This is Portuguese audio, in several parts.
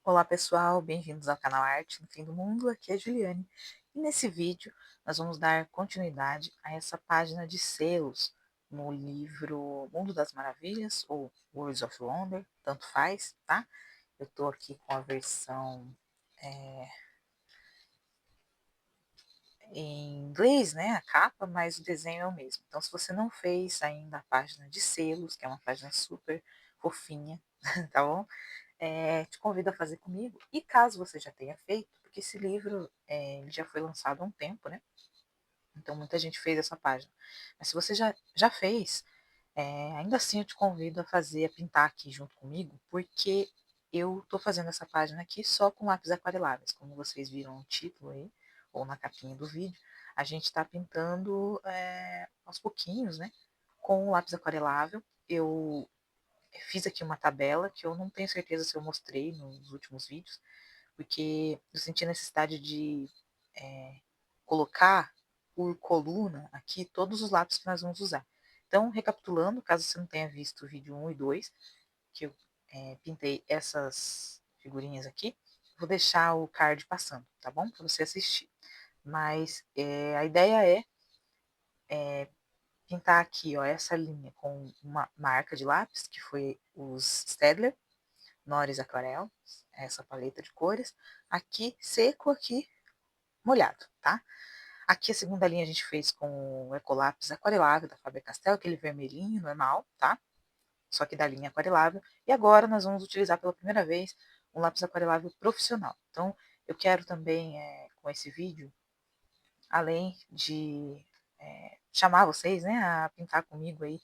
Olá pessoal, bem-vindos ao canal Arte no Fim do Mundo, aqui é a Juliane. E nesse vídeo nós vamos dar continuidade a essa página de selos no livro Mundo das Maravilhas ou Worlds of Wonder, tanto faz, tá? Eu tô aqui com a versão em inglês, né, a capa, mas o desenho é o mesmo. Então se você não fez ainda a página de selos, que é uma página super fofinha, tá bom? Te convido a fazer comigo. E caso você já tenha feito, porque esse livro ele já foi lançado há um tempo, né? Então muita gente fez essa página. Mas se você já fez, ainda assim eu te convido a fazer, a pintar aqui junto comigo, porque eu estou fazendo essa página aqui só com lápis aquareláveis, como vocês viram no título aí, ou na capinha do vídeo. A gente está pintando aos pouquinhos, né? Com o lápis aquarelável. Eu fiz aqui uma tabela que eu não tenho certeza se eu mostrei nos últimos vídeos, porque eu senti a necessidade de colocar por coluna aqui todos os lápis que nós vamos usar. Então, recapitulando, caso você não tenha visto o vídeo 1 e 2, que eu pintei essas figurinhas aqui, vou deixar o card passando, tá bom? Para você assistir. Mas a ideia é pintar aqui, ó, essa linha com uma marca de lápis, que foi os Staedtler, Noris Aquarel, essa paleta de cores. Aqui seco, aqui molhado, tá? Aqui a segunda linha a gente fez com o Ecolápis aquarelável da Faber-Castell, aquele vermelhinho normal, tá? Só que da linha aquarelável. E agora nós vamos utilizar pela primeira vez um lápis aquarelável profissional. Então, eu quero também, com esse vídeo, além de chamar vocês, né, a pintar comigo aí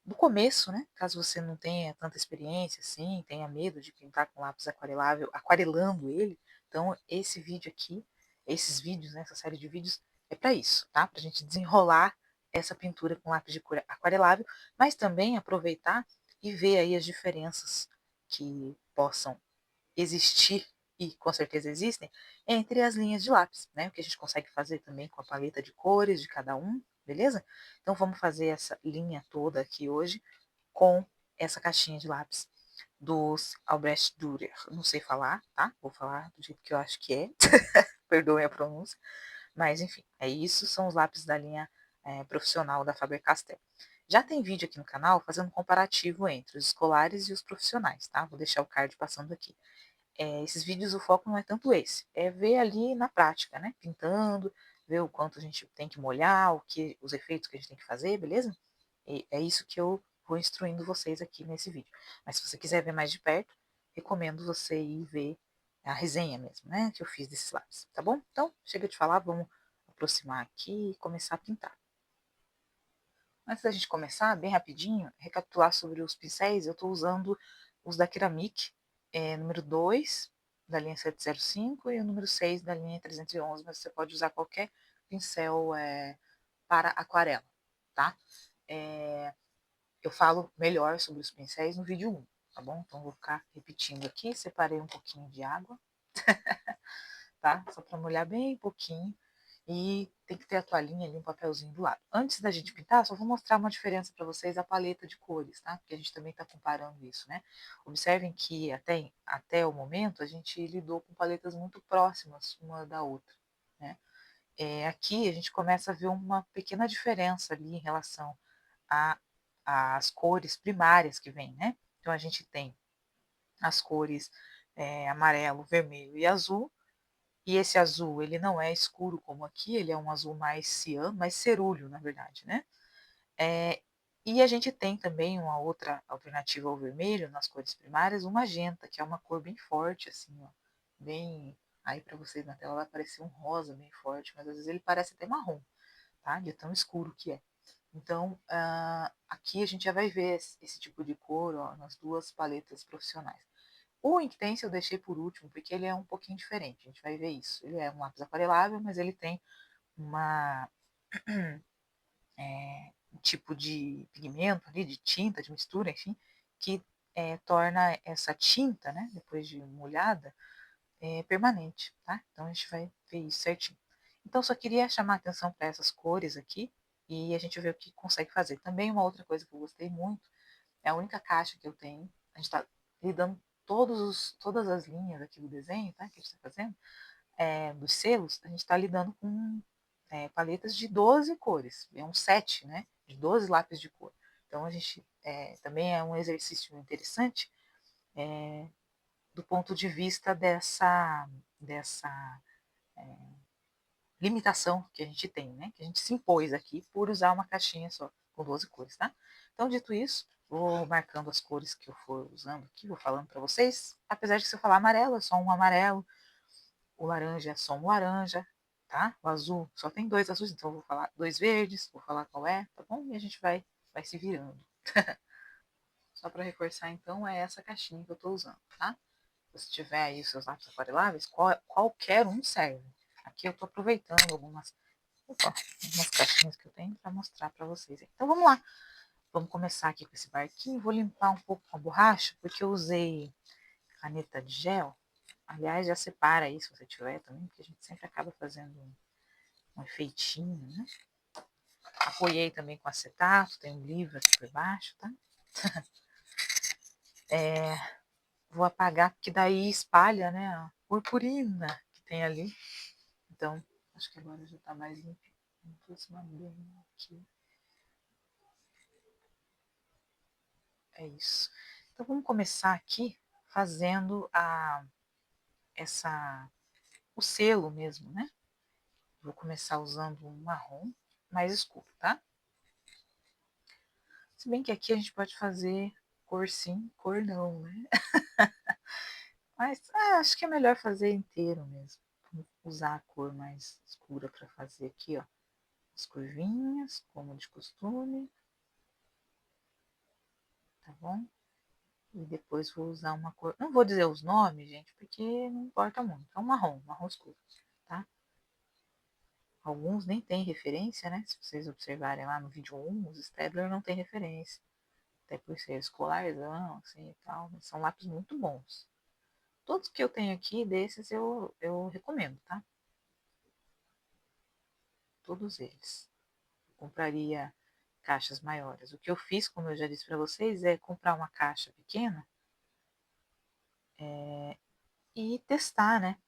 do começo, né? Caso você não tenha tanta experiência assim, tenha medo de pintar com lápis aquarelável, aquarelando ele, então esse vídeo aqui, esses vídeos, né, essa série de vídeos é para isso, tá? Para a gente desenrolar essa pintura com lápis de cor aquarelável, mas também aproveitar e ver aí as diferenças que possam existir e com certeza existem entre as linhas de lápis, né? O que a gente consegue fazer também com a paleta de cores de cada um, beleza? Então vamos fazer essa linha toda aqui hoje com essa caixinha de lápis dos Albrecht Dürer. Não sei falar, tá? Vou falar do jeito que eu acho que é. Perdoem a pronúncia. Mas enfim, é isso. São os lápis da linha profissional da Faber-Castell. Já tem vídeo aqui no canal fazendo um comparativo entre os escolares e os profissionais, tá? Vou deixar o card passando aqui. Esses vídeos o foco não é tanto esse, é ver ali na prática, né? Pintando, ver o quanto a gente tem que molhar, os efeitos que a gente tem que fazer, beleza? E é isso que eu vou instruindo vocês aqui nesse vídeo. Mas se você quiser ver mais de perto, recomendo você ir ver a resenha mesmo, né? Que eu fiz desses lápis, tá bom? Então, chega de falar, vamos aproximar aqui e começar a pintar. Antes da gente começar, bem rapidinho, recapitular sobre os pincéis, eu estou usando os da Ceramic, número 2 da linha 705 e o número 6 da linha 311, mas você pode usar qualquer pincel para aquarela, tá? Eu falo melhor sobre os pincéis no vídeo 1, tá bom? Então vou ficar repetindo aqui, separei um pouquinho de água, tá? Só para molhar bem pouquinho. E tem que ter a toalhinha ali, um papelzinho do lado. Antes da gente pintar, só vou mostrar uma diferença para vocês, a paleta de cores, tá? Porque a gente também está comparando isso, né? Observem que até o momento a gente lidou com paletas muito próximas uma da outra, né? Aqui a gente começa a ver uma pequena diferença ali em relação a- às cores primárias que vêm, né? Então a gente tem as cores amarelo, vermelho e azul, e esse azul, ele não é escuro como aqui, ele é um azul mais cian, mais cerúleo, na verdade, né? É, e a gente tem também uma outra alternativa ao vermelho nas cores primárias, o magenta, que é uma cor bem forte, assim, ó, bem. Aí para vocês na tela vai parecer um rosa bem forte, mas às vezes ele parece até marrom, tá? De tão escuro que é. Então, aqui a gente já vai ver esse tipo de cor, ó, nas duas paletas profissionais. O Inktense eu deixei por último, porque ele é um pouquinho diferente, a gente vai ver isso. Ele é um lápis aquarelável, mas ele tem uma, um tipo de pigmento ali, de tinta, de mistura, enfim, que torna essa tinta, né, depois de molhada, permanente, tá? Então a gente vai ver isso certinho. Então só queria chamar a atenção para essas cores aqui e a gente vê o que consegue fazer. Também uma outra coisa que eu gostei muito, é a única caixa que eu tenho, a gente está lidando todas as linhas aqui do desenho, tá? Que a gente está fazendo, dos selos, a gente está lidando com paletas de 12 cores. É um set, né? De 12 lápis de cor. Então, a gente também é um exercício interessante do ponto de vista dessa limitação que a gente tem, né? Que a gente se impôs aqui por usar uma caixinha só, com 12 cores, tá? Então, dito isso, vou marcando as cores que eu for usando aqui, vou falando para vocês. Apesar de se eu falar amarelo, é só um amarelo. O laranja é só um laranja, tá? O azul só tem 2 azuis, então eu vou falar 2 verdes, vou falar qual é, tá bom? E a gente vai se virando. Só para reforçar, então, é essa caixinha que eu estou usando, tá? Se tiver aí os seus lápis aquareláveis, qualquer um serve. Aqui eu estou aproveitando algumas caixinhas que eu tenho para mostrar para vocês. Então vamos lá. Vamos começar aqui com esse barquinho. Vou limpar um pouco com a borracha, porque eu usei caneta de gel. Aliás, já separa aí se você tiver também, porque a gente sempre acaba fazendo um efeitinho, né? Apoiei também com acetato, tem um livro aqui por baixo, tá? Vou apagar, porque daí espalha, né, a purpurina que tem ali. Então, acho que agora já tá mais limpo. Vou aproximar bem aqui. É isso. Então, vamos começar aqui fazendo o selo mesmo, né? Vou começar usando um marrom mais escuro, tá? Se bem que aqui a gente pode fazer cor sim, cor não, né? Mas acho que é melhor fazer inteiro mesmo. Vou usar a cor mais escura para fazer aqui, ó. As curvinhas, como de costume. Tá bom? E depois vou usar uma cor. Não vou dizer os nomes, gente, porque não importa muito. É um marrom escuro, tá? Alguns nem têm referência, né? Se vocês observarem lá no vídeo 1, os Staedtler não tem referência. Até por ser escolarzão, assim e tal. Mas são lápis muito bons. Todos que eu tenho aqui, desses, eu recomendo, tá? Todos eles. Eu compraria caixas maiores. O que eu fiz, como eu já disse para vocês, é comprar uma caixa pequena e testar, né?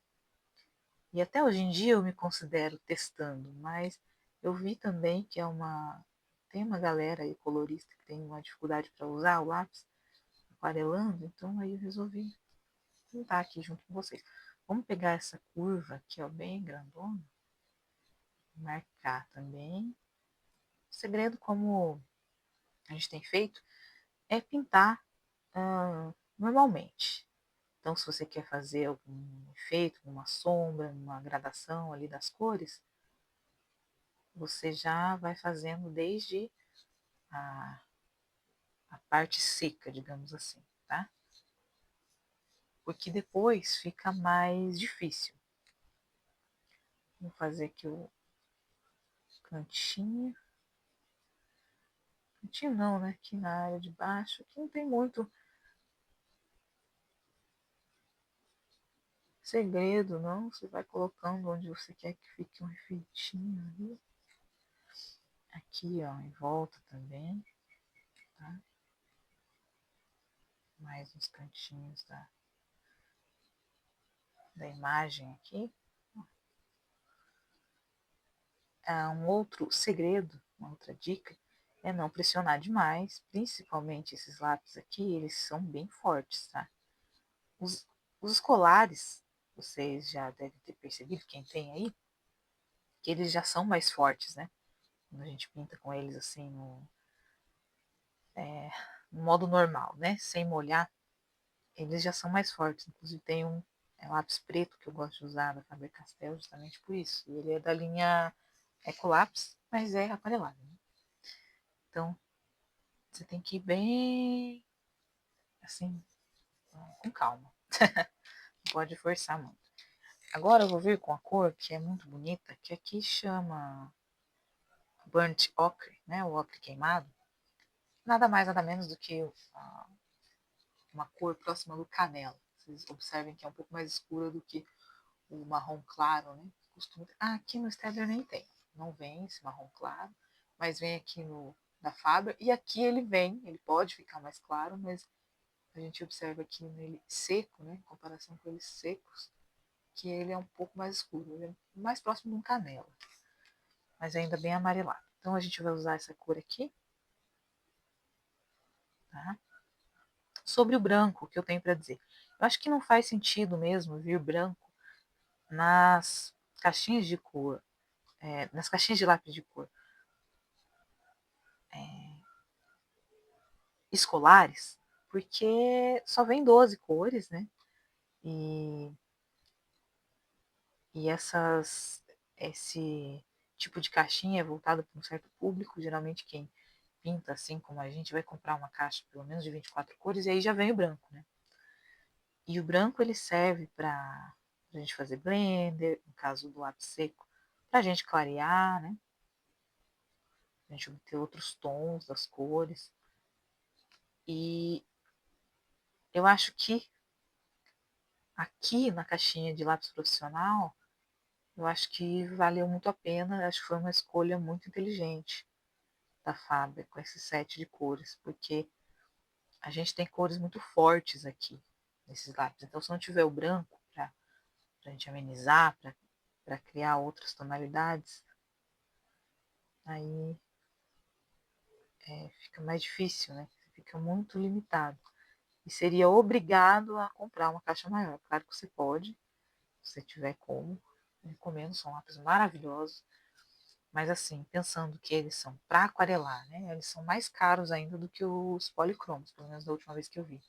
E até hoje em dia eu me considero testando, mas eu vi também que tem uma galera aí colorista que tem uma dificuldade para usar o lápis aquarelando, então aí eu resolvi tentar aqui junto com vocês. Vamos pegar essa curva aqui, ó, bem grandona, marcar também. O segredo, como a gente tem feito, é pintar normalmente. Então, se você quer fazer algum efeito, uma sombra, uma gradação ali das cores, você já vai fazendo desde a, a parte seca, digamos assim, tá? Porque depois fica mais difícil. Vou fazer aqui o cantinho. Cantinho não, né? Aqui na área de baixo. Aqui não tem muito segredo, não. Você vai colocando onde você quer que fique um efeitinho ali. Aqui, ó, em volta também, tá? Mais uns cantinhos da imagem aqui. Um outro segredo, uma outra dica, é não pressionar demais, principalmente esses lápis aqui, eles são bem fortes, tá? Os, os escolares, vocês já devem ter percebido, quem tem aí, que eles já são mais fortes, né? Quando a gente pinta com eles assim no modo normal, né? Sem molhar, eles já são mais fortes. Inclusive tem um lápis preto que eu gosto de usar da Faber-Castell justamente por isso. E ele é da linha Ecolapse, mas é aquarelado, né? Então, você tem que ir bem, assim, com calma. Não pode forçar muito. Agora eu vou vir com a cor que é muito bonita, que aqui chama burnt ochre, né? O ocre queimado. Nada mais, nada menos do que uma cor próxima do canela. Vocês observem que é um pouco mais escura do que o marrom claro, né? Aqui no Staedtler nem tem. Não vem esse marrom claro, mas vem aqui no da Faber. E aqui ele pode ficar mais claro, mas a gente observa aqui nele seco, né, em comparação com eles secos, que ele é um pouco mais escuro, ele é mais próximo de um canela, mas ainda bem amarelado. Então a gente vai usar essa cor aqui, tá? Sobre o branco, o que eu tenho para dizer? Eu acho que não faz sentido mesmo vir branco nas caixinhas de cor, nas caixinhas de lápis de cor escolares, porque só vem 12 cores, né? E, e esse tipo de caixinha é voltado para um certo público, geralmente quem pinta assim como a gente vai comprar uma caixa pelo menos de 24 cores e aí já vem o branco, né? E o branco ele serve para a gente fazer blender, no caso do lápis seco, para a gente clarear, né? A gente obter outros tons das cores. E eu acho que aqui na caixinha de lápis profissional, eu acho que valeu muito a pena, acho que foi uma escolha muito inteligente da Faber com esse set de cores, porque a gente tem cores muito fortes aqui nesses lápis. Então, se não tiver o branco para a gente amenizar, para criar outras tonalidades, aí fica mais difícil, né? Fica muito limitado. E seria obrigado a comprar uma caixa maior. Claro que você pode, se você tiver como. Recomendo, são lápis maravilhosos. Mas assim, pensando que eles são para aquarelar, né? Eles são mais caros ainda do que os policromos, pelo menos da última vez que eu vi.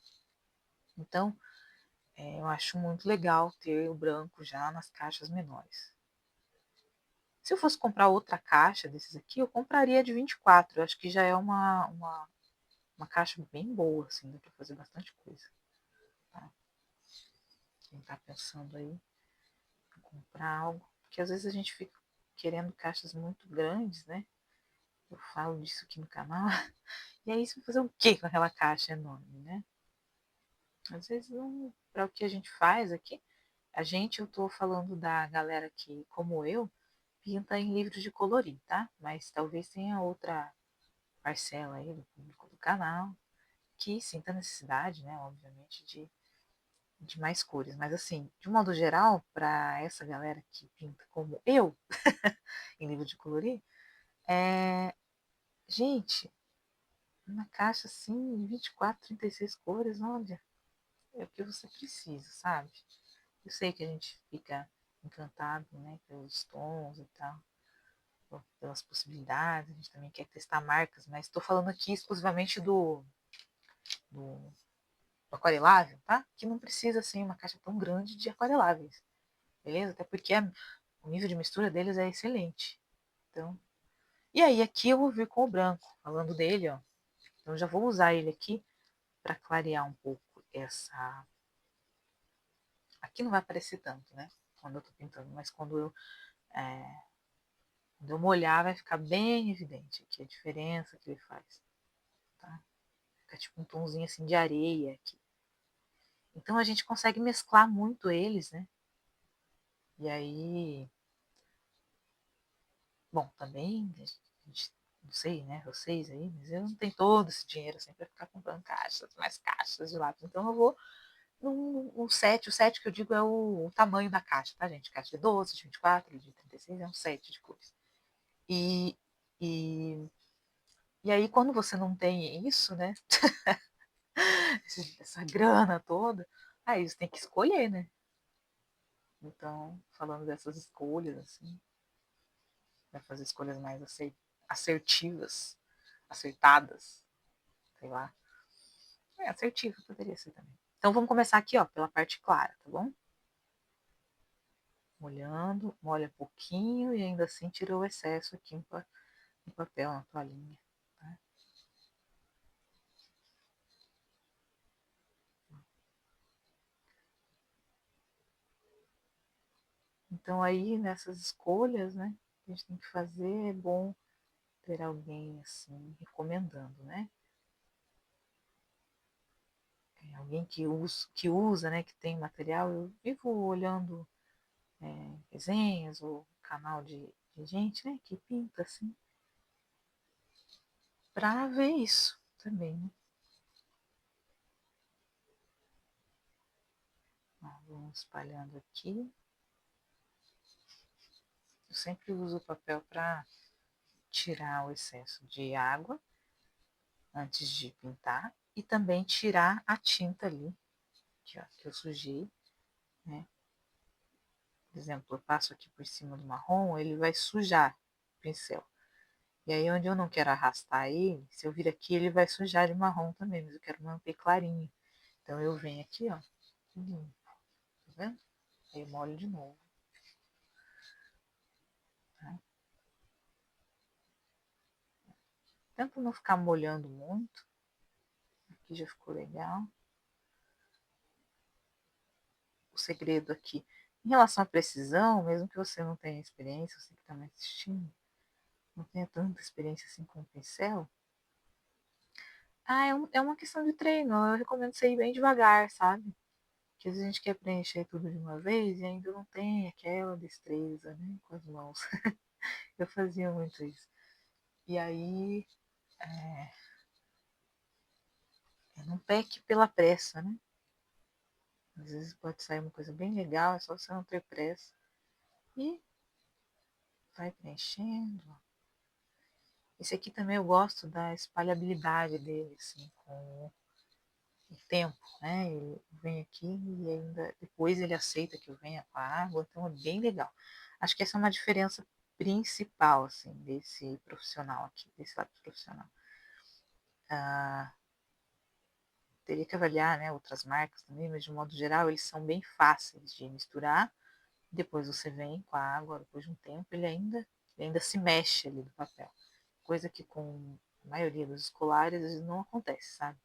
Então, eu acho muito legal ter o branco já nas caixas menores. Se eu fosse comprar outra caixa desses aqui, eu compraria de 24. Eu acho que já é uma caixa bem boa, assim, dá para fazer bastante coisa. Tá? Quem está pensando aí em comprar algo, porque às vezes a gente fica querendo caixas muito grandes, né? Eu falo disso aqui no canal. E aí você vai fazer o que com aquela caixa enorme, né? Às vezes, para o que a gente faz aqui, eu estou falando da galera que, como eu, pinta em livros de colorir, tá? Mas talvez tenha outra parcela aí do público do canal que sinta a necessidade, né, obviamente, de mais cores. Mas assim, de um modo geral, para essa galera que pinta como eu, em livro de colorir, gente, uma caixa assim, 24, 36 cores, olha, é o que você precisa, sabe? Eu sei que a gente fica encantado, né, pelos tons e tal, pelas possibilidades, a gente também quer testar marcas, mas estou falando aqui exclusivamente do aquarelável, tá? Que não precisa ser uma caixa tão grande de aquareláveis, beleza? Até porque o nível de mistura deles é excelente. Então, e aí aqui eu vou vir com o branco, falando dele, ó. Então eu já vou usar ele aqui para clarear um pouco essa. Aqui não vai aparecer tanto, né? Quando eu tô pintando, mas é, quando eu molhar vai ficar bem evidente aqui a diferença que ele faz, tá? Fica tipo um tomzinho assim de areia aqui. Então a gente consegue mesclar muito eles, né? E aí, bom, também, a gente, não sei, né, vocês aí, mas eu não tenho todo esse dinheiro assim para ficar comprando caixas, mais caixas de lápis. Então eu vou num set, o set que eu digo é o tamanho da caixa, tá, gente? Caixa de 12, de 24, de 36, é um set de cores. E, e, e aí, quando você não tem isso, né, essa grana toda, aí você tem que escolher, né? Então, falando dessas escolhas, assim, vai fazer escolhas mais assertivas, acertadas, sei lá. Assertivo poderia ser também. Então vamos começar aqui, ó, pela parte clara, tá bom? Molhando, molha pouquinho e ainda assim tira o excesso aqui no papel, na toalhinha. Tá? Então aí nessas escolhas, né, que a gente tem que fazer, é bom ter alguém assim recomendando, né? Alguém que usa, né, que tem material. Eu vivo olhando resenhas ou canal de gente, né, que pinta assim, para ver isso também, né? Vamos espalhando aqui. Eu sempre uso o papel para tirar o excesso de água antes de pintar e também tirar a tinta ali, que, ó, que eu sujei, né? Por exemplo, eu passo aqui por cima do marrom, ele vai sujar o pincel. E aí, onde eu não quero arrastar ele, se eu vir aqui, ele vai sujar de marrom também, mas eu quero manter clarinho. Então, eu venho aqui, ó, tá vendo? Aí eu molho de novo. Tá? Tento não ficar molhando muito. Aqui já ficou legal. O segredo aqui, em relação à precisão, mesmo que você não tenha experiência, você que está me assistindo, não tenha tanta experiência assim com o pincel, é uma questão de treino. Eu recomendo você ir bem devagar, sabe? Porque às vezes a gente quer preencher tudo de uma vez e ainda não tem aquela destreza, né? Com as mãos. Eu fazia muito isso. E aí, não peque pela pressa, né? Às vezes pode sair uma coisa bem legal, é só você não ter pressa. E vai preenchendo. Esse aqui também eu gosto da espalhabilidade dele, assim, com o tempo, né? Ele vem aqui e ainda depois ele aceita que eu venha com a água, então é bem legal. Acho que essa é uma diferença principal, assim, desse profissional aqui, desse lápis profissional. Ah, teria que avaliar, né, outras marcas também, mas de modo geral eles são bem fáceis de misturar. Depois você vem com a água, depois de um tempo ele ainda se mexe ali do papel. Coisa que com a maioria dos escolares não acontece, sabe?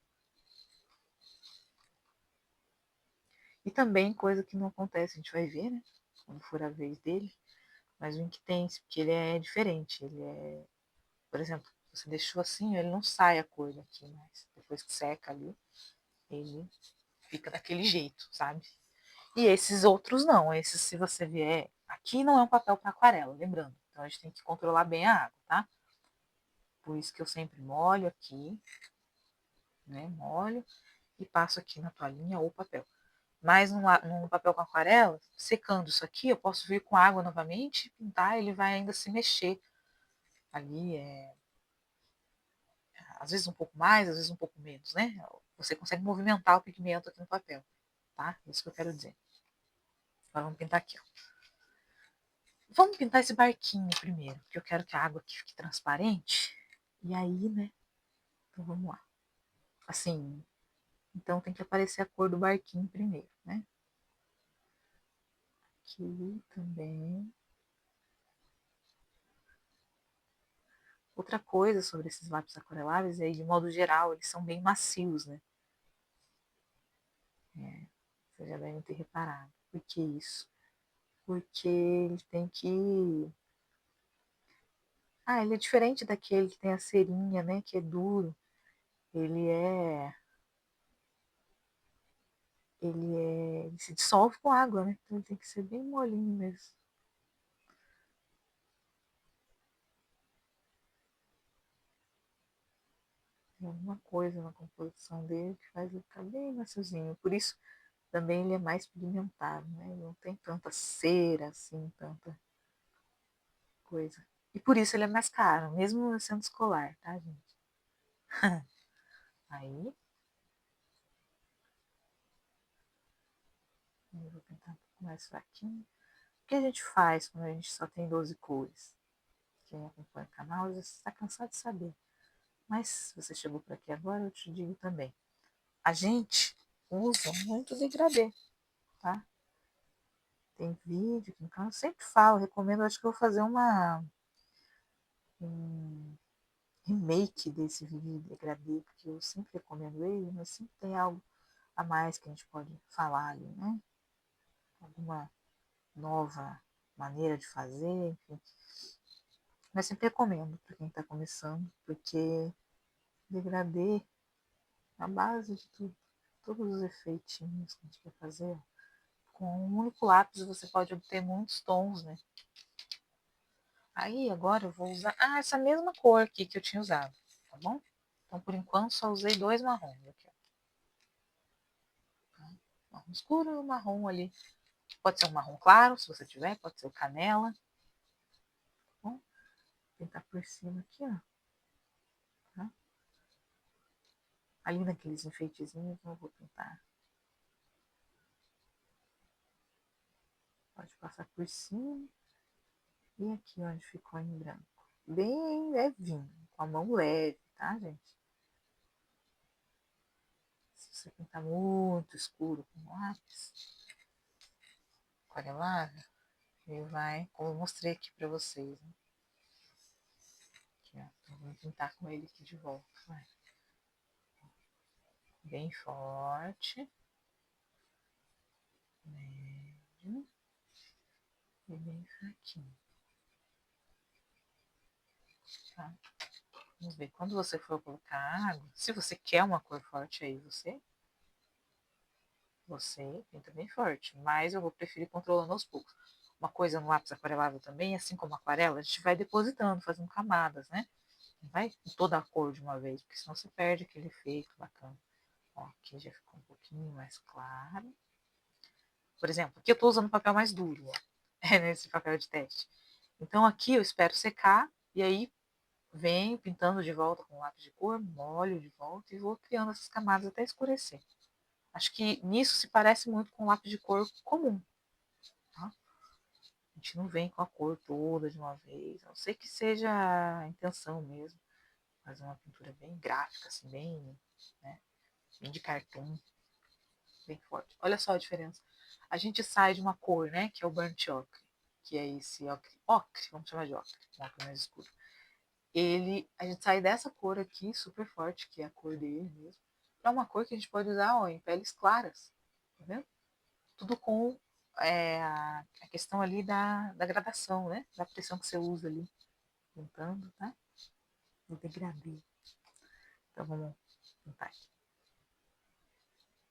E também coisa que não acontece, a gente vai ver, né? Quando for a vez dele, mas o Inktense, porque ele é diferente, ele é, por exemplo, você deixou assim, ele não sai a cor daqui, mas depois que seca ali, ele fica daquele jeito, sabe? E esses outros não, esses se você vier, aqui não é um papel para aquarela, lembrando, então a gente tem que controlar bem a água, tá? Por isso que eu sempre molho aqui, né? Molho e passo aqui na toalhinha ou papel. Mas num papel com aquarela, secando isso aqui, eu posso vir com água novamente, pintar, ele vai ainda se mexer. Ali às vezes um pouco mais, às vezes um pouco menos, né? Você consegue movimentar o pigmento aqui no papel, tá? Isso que eu quero dizer. Agora vamos pintar aqui, ó. Vamos pintar esse barquinho primeiro, porque eu quero que a água aqui fique transparente. E aí, né? Então vamos lá. Assim, então tem que aparecer a cor do barquinho primeiro, né? Aqui também. Outra coisa sobre esses lápis aquareláveis é, de modo geral, eles são bem macios, né? Vocês já devem ter reparado. Por que isso? Porque ele tem que. Ele é diferente daquele que tem a cerinha, né? Que é duro. Ele é. Ele se dissolve com água, né? Então ele tem que ser bem molinho mesmo. Tem alguma coisa na composição dele que faz ele ficar bem maciozinho. Por isso também ele é mais pigmentado, né? Ele não tem tanta cera assim, tanta coisa. E por isso ele é mais caro, mesmo sendo escolar, tá, gente? Aí, eu vou pintar um pouco mais fraquinho. O que a gente faz quando a gente só tem 12 cores? Quem acompanha o canal já está cansado de saber. Mas se você chegou por aqui agora, eu te digo também. A gente usa muito degradê, tá? Tem vídeo aqui no canal, eu sempre falo, recomendo, acho que eu vou fazer um remake desse vídeo de degradê, porque eu sempre recomendo ele, mas sempre tem algo a mais que a gente pode falar ali, né? Alguma nova maneira de fazer, enfim. Mas sempre recomendo para quem está começando, porque degradê é a base de tudo. Todos os efeitinhos que a gente quer fazer. Com um único lápis você pode obter muitos tons, né? Aí agora eu vou usar essa mesma cor aqui que eu tinha usado, tá bom? Então por enquanto só usei 2 marrons aqui, ó. marrom escuro e o marrom ali. Pode ser um marrom claro, se você tiver, pode ser o canela. Tá bom? Vou pintar por cima aqui, ó. Tá? Ali naqueles enfeitezinhos eu vou pintar. Pode passar por cima. E aqui onde ficou em branco. Bem levinho, com a mão leve, tá, gente? Se você pintar muito escuro com lápis aquarelável, ele vai, como eu mostrei aqui pra vocês, né? Aqui, ó. Então, vou pintar com ele aqui de volta. Vai. Bem forte. Médio. E bem fraquinho. Tá? Vamos ver. Quando você for colocar água, se você quer uma cor forte aí, você pinta bem forte. Mas eu vou preferir controlando aos poucos. Uma coisa no lápis aquarelável também, assim como aquarela, a gente vai depositando, fazendo camadas, né? Não vai com toda a cor de uma vez, porque senão você perde aquele efeito bacana. Ó, aqui já ficou um pouquinho mais claro. Por exemplo, aqui eu estou usando um papel mais duro, ó, nesse papel de teste. Então aqui eu espero secar e aí venho pintando de volta com lápis de cor, molho de volta e vou criando essas camadas até escurecer. Acho que nisso se parece muito com lápis de cor comum. Tá? A gente não vem com a cor toda de uma vez, a não ser que seja a intenção mesmo. Fazer uma pintura bem gráfica, assim, né, bem de cartoon, bem forte. Olha só a diferença. A gente sai de uma cor, né, que é o burnt ochre, que é esse ocre, vamos chamar de ocre, um ocre mais escuro. A gente sai dessa cor aqui, super forte, que é a cor dele mesmo, para uma cor que a gente pode usar, ó, em peles claras, tá vendo? Tudo com a questão ali da gradação, né, da pressão que você usa ali, pintando, tá? Do degradê. Então vamos pintar aqui.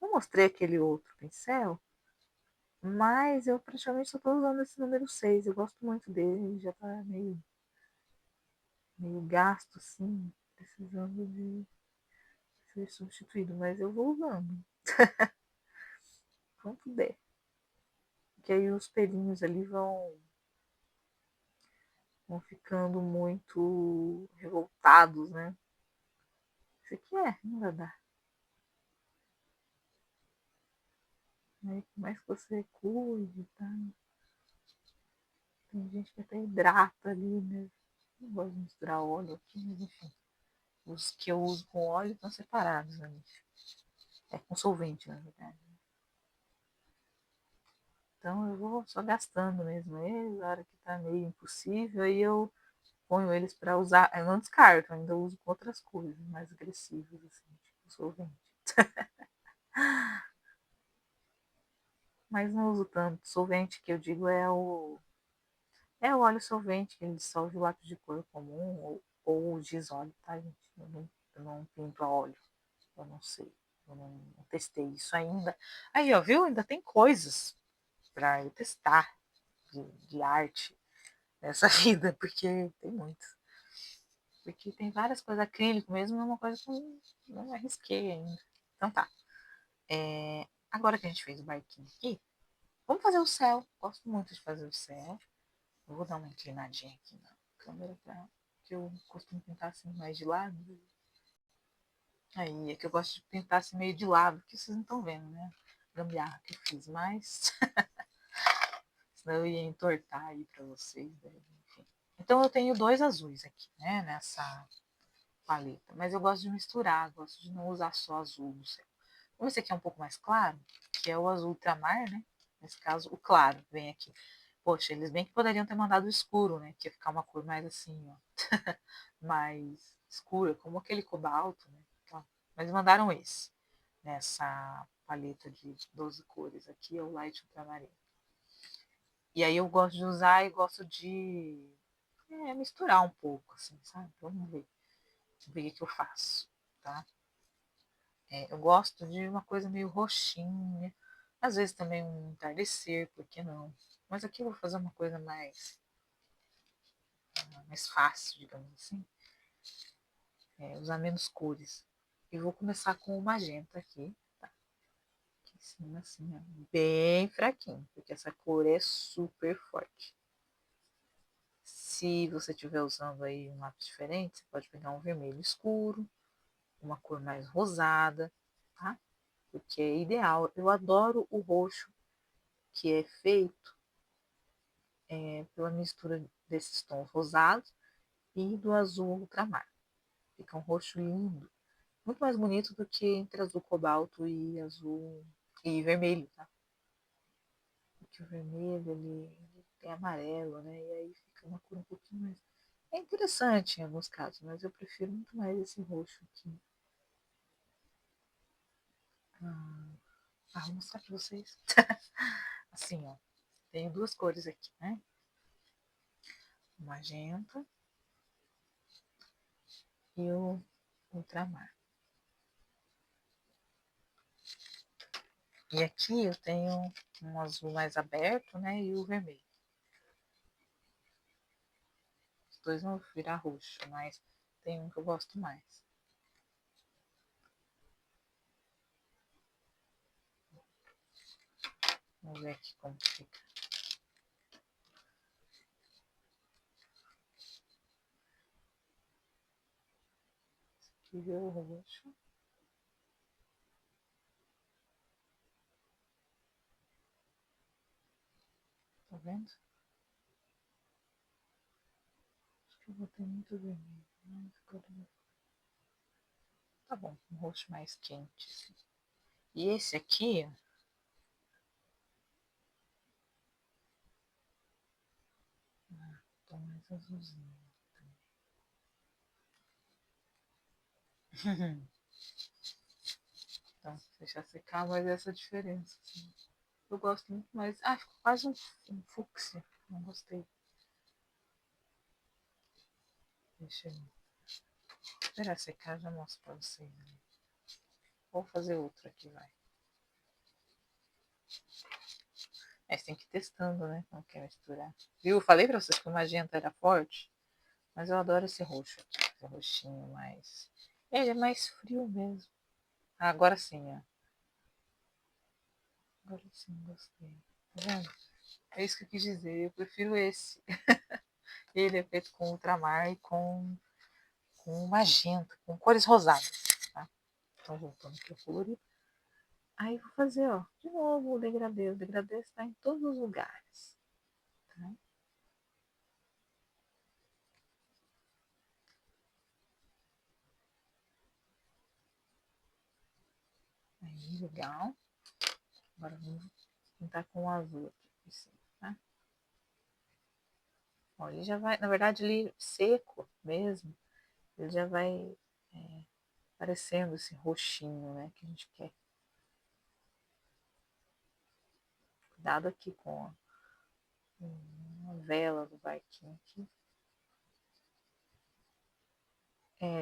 Eu mostrei aquele outro pincel, mas eu praticamente só estou usando esse número 6. Eu gosto muito dele, já está meio gasto, assim, precisando de ser substituído, mas eu vou usando. Quanto der. Porque aí os pelinhos ali vão ficando muito revoltados, né? Isso aqui não vai dar. Aí, por mais que você cuide, tá? Tem gente que até hidrata ali, né? Não gosto de misturar óleo aqui, mas enfim. Os que eu uso com óleo estão separados, né? É com solvente, na verdade. Então eu vou só gastando mesmo eles, a hora que tá meio impossível, aí eu ponho eles para usar. Eu não descarto, ainda uso com outras coisas mais agressivas, assim, tipo solvente. Mas não uso tanto. Solvente que eu digo é o óleo solvente, que ele dissolve o lápis de cor comum ou o giz óleo, tá, gente? Eu não pinto a óleo. Eu não sei. Eu não testei isso ainda. Aí, ó, viu? Ainda tem coisas para eu testar de arte nessa vida, porque tem muitas. Porque tem várias coisas, acrílico mesmo é uma coisa que eu não arrisquei ainda. Então tá. Agora que a gente fez o barquinho aqui, vamos fazer o céu. Gosto muito de fazer o céu. Eu vou dar uma inclinadinha aqui na câmera que eu costumo pintar assim mais de lado. Aí é que eu gosto de pintar assim meio de lado, que vocês não estão vendo, né? Gambiarra que eu fiz, mas senão eu ia entortar aí pra vocês. Enfim. Então eu tenho dois azuis aqui, né? Nessa paleta. Mas eu gosto de misturar, gosto de não usar só azul no céu. Como esse aqui é um pouco mais claro, que é o azul ultramar, né? Nesse caso, o claro vem aqui. Poxa, eles bem que poderiam ter mandado o escuro, né? Que ia ficar uma cor mais assim, ó. Mais escura, como aquele cobalto, né? Então, mas mandaram esse. Nessa paleta de 12 cores. Aqui é o light ultramarino. E aí eu gosto de usar e gosto de misturar um pouco, assim, sabe? Vamos ver. Ver o que eu faço, tá? Eu gosto de uma coisa meio roxinha, às vezes também um entardecer, por que não? Mas aqui eu vou fazer uma coisa mais fácil, digamos assim, usar menos cores. E vou começar com o magenta aqui, tá? cima, assim, ó, bem fraquinho, porque essa cor é super forte. Se você estiver usando aí um lápis diferente, você pode pegar um vermelho escuro, uma cor mais rosada, tá? Porque é ideal. Eu adoro o roxo que é feito pela mistura desses tons rosados e do azul ultramar. Fica um roxo lindo, muito mais bonito do que entre azul cobalto e azul e vermelho, tá? Porque o vermelho ele tem amarelo, né? E aí fica uma cor um pouquinho mais. É interessante em alguns casos, mas eu prefiro muito mais esse roxo aqui. Vou mostrar pra vocês. Assim, ó. Tenho duas cores aqui, né? O magenta e o ultramar. E aqui eu tenho um azul mais aberto, né? E o vermelho. Os dois vão virar roxo, mas tem um que eu gosto mais. Vamos ver aqui como fica. Aqui é o roxo. Tá vendo? Acho que eu botei muito vermelho. Mas agora... Tá bom, um roxo mais quente. Assim. E esse aqui, ó. Tá mais azulzinho. Então, deixar secar, mas essa diferença. Assim. Eu gosto muito mais. Ah, ficou quase um fúcsia. Não gostei. Deixa eu esperar secar, já mostro pra vocês. Né? Vou fazer outro aqui, vai. Aí você tem que ir testando, né? Não quer misturar. Viu? Eu falei pra vocês que o magenta era forte, mas eu adoro esse roxo aqui. Esse roxinho mais. Ele é mais frio mesmo. Ah, agora sim, ó. Agora sim, gostei. Tá vendo? É isso que eu quis dizer. Eu prefiro esse. Ele é feito com ultramar e com magenta, com cores rosadas. Tá? Então, voltando aqui ao colorido. Aí vou fazer, ó, de novo o degradê. O degradê está em todos os lugares. Tá? Aí, legal. Agora vamos pintar com o azul aqui por cima, tá? Ó, ele já vai, na verdade, ele seco mesmo, ele já vai parecendo esse roxinho, né, que a gente quer. Cuidado aqui com a vela do barquinho aqui.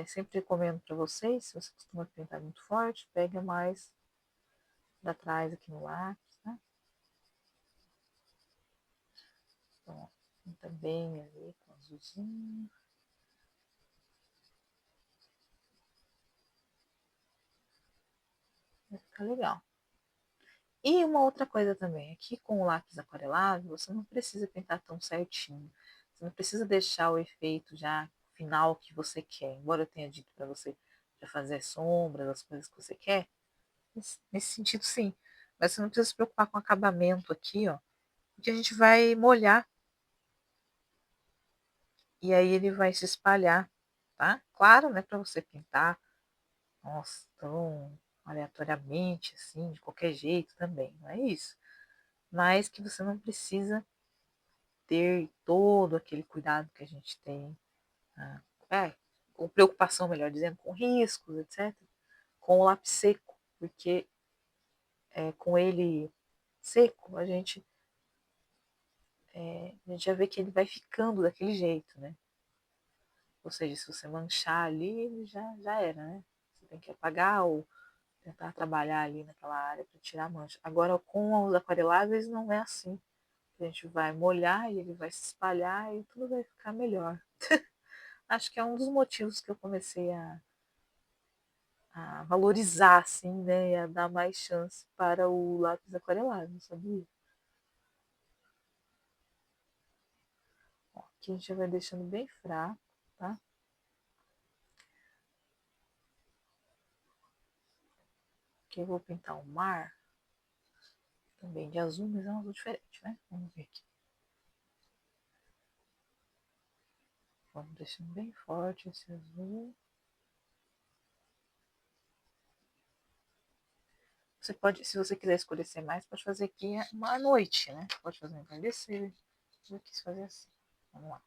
Sempre recomendo para vocês, se você costuma pintar muito forte, pega mais para trás aqui no lápis, né? Então, ó, pinta bem ali com azulzinho. Vai ficar legal. E uma outra coisa também, aqui com o lápis aquarelável, você não precisa pintar tão certinho. Você não precisa deixar o efeito já final que você quer. Embora eu tenha dito para você já fazer sombras, as coisas que você quer, nesse sentido sim. Mas você não precisa se preocupar com o acabamento aqui, ó, porque a gente vai molhar e aí ele vai se espalhar, tá? Claro, né, para você pintar, nossa, tão aleatoriamente, assim, de qualquer jeito também, não é isso. Mas que você não precisa ter todo aquele cuidado que a gente tem, ah, com preocupação, melhor dizendo, com riscos, etc., com o lápis seco, porque com ele seco a gente já vê que ele vai ficando daquele jeito, né? Ou seja, se você manchar ali, ele já era, né? Você tem que apagar ou tentar trabalhar ali naquela área para tirar a mancha. Agora, com os aquareláveis, não é assim. A gente vai molhar e ele vai se espalhar e tudo vai ficar melhor. Acho que é um dos motivos que eu comecei a valorizar, assim, né? E a dar mais chance para o lápis aquarelado, sabia? Ó, aqui a gente já vai deixando bem fraco, tá? Aqui eu vou pintar o mar, também de azul, mas é um azul diferente, né? Vamos ver aqui. Vamos deixando bem forte esse azul. Você pode, se você quiser escurecer mais, pode fazer aqui uma noite, né? Pode fazer um entardecer. Eu quis fazer assim. Vamos lá.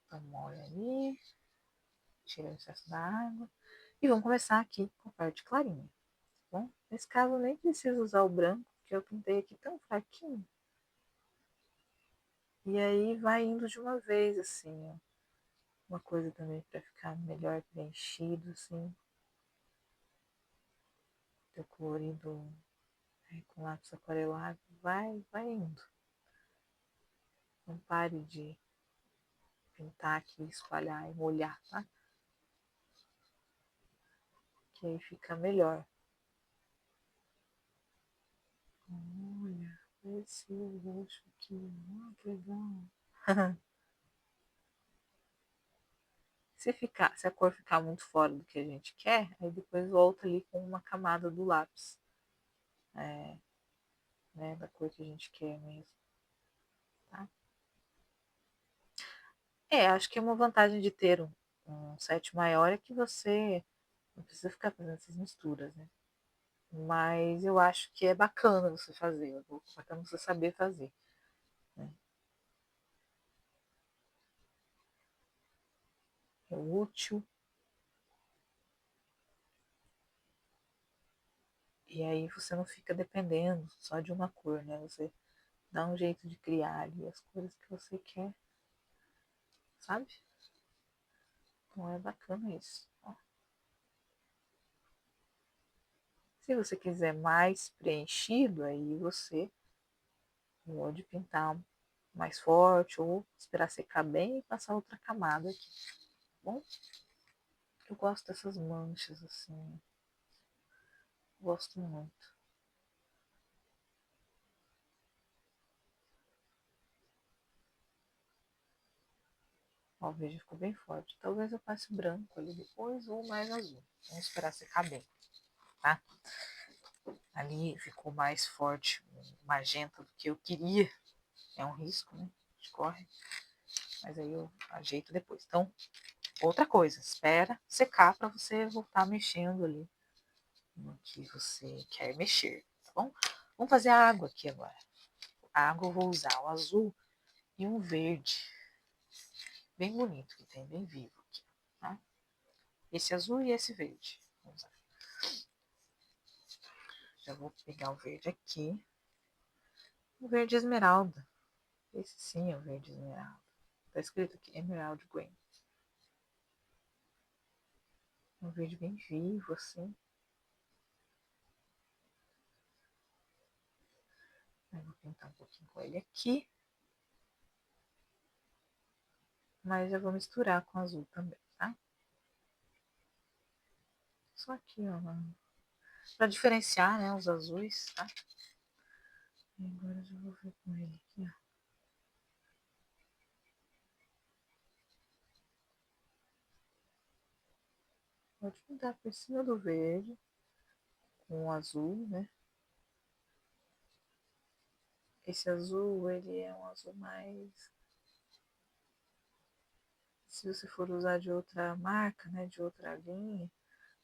Então, molha ali, tira o excesso da água. E vamos começar aqui com a parte clarinha, tá bom? Nesse caso, eu nem preciso usar o branco, porque eu pintei aqui tão fraquinho. E aí vai indo de uma vez, assim, ó. Uma coisa também para ficar melhor preenchido, assim. Teu colorido com lápis aquarelado. Vai indo. Não pare de pintar aqui, espalhar e molhar, tá? Que aí fica melhor. Olha, esse roxo aqui. Que legal. Se a cor ficar muito fora do que a gente quer, aí depois volta ali com uma camada do lápis. Né, da cor que a gente quer mesmo, tá? Acho que é uma vantagem de ter um set maior é que você não precisa ficar fazendo essas misturas, né? Mas eu acho que é bacana você fazer, é bacana você saber fazer, né? É útil. E aí você não fica dependendo só de uma cor, né? Você dá um jeito de criar ali as cores que você quer, sabe? Então é bacana isso. Ó. Se você quiser mais preenchido, aí você pode pintar mais forte ou esperar secar bem e passar outra camada aqui, tá bom? Eu gosto dessas manchas assim, gosto muito. Ó, o verde ficou bem forte. Talvez eu passe branco ali depois ou mais azul. Vamos esperar secar bem, tá? Ali ficou mais forte o magenta do que eu queria. É um risco, né? A gente corre. Mas aí eu ajeito depois. Então, outra coisa, espera secar para você voltar mexendo ali no que você quer mexer, tá bom? Vamos fazer a água aqui agora. A água eu vou usar o azul e um verde bem bonito que tem, bem vivo aqui, tá? Esse azul e esse verde. Vamos usar. Já vou pegar o verde aqui. O verde esmeralda. Esse sim é o verde esmeralda. Tá escrito aqui Emerald Green. Um verde bem vivo, assim. Eu vou pintar um pouquinho com ele aqui. Mas já vou misturar com azul também, tá? Só aqui, ó. Pra diferenciar, né, os azuis, tá? E agora eu já vou ver com ele aqui, ó. Pode pintar por cima do verde com o azul, né? Esse azul, ele é um azul mais... Se você for usar de outra marca, né, de outra linha,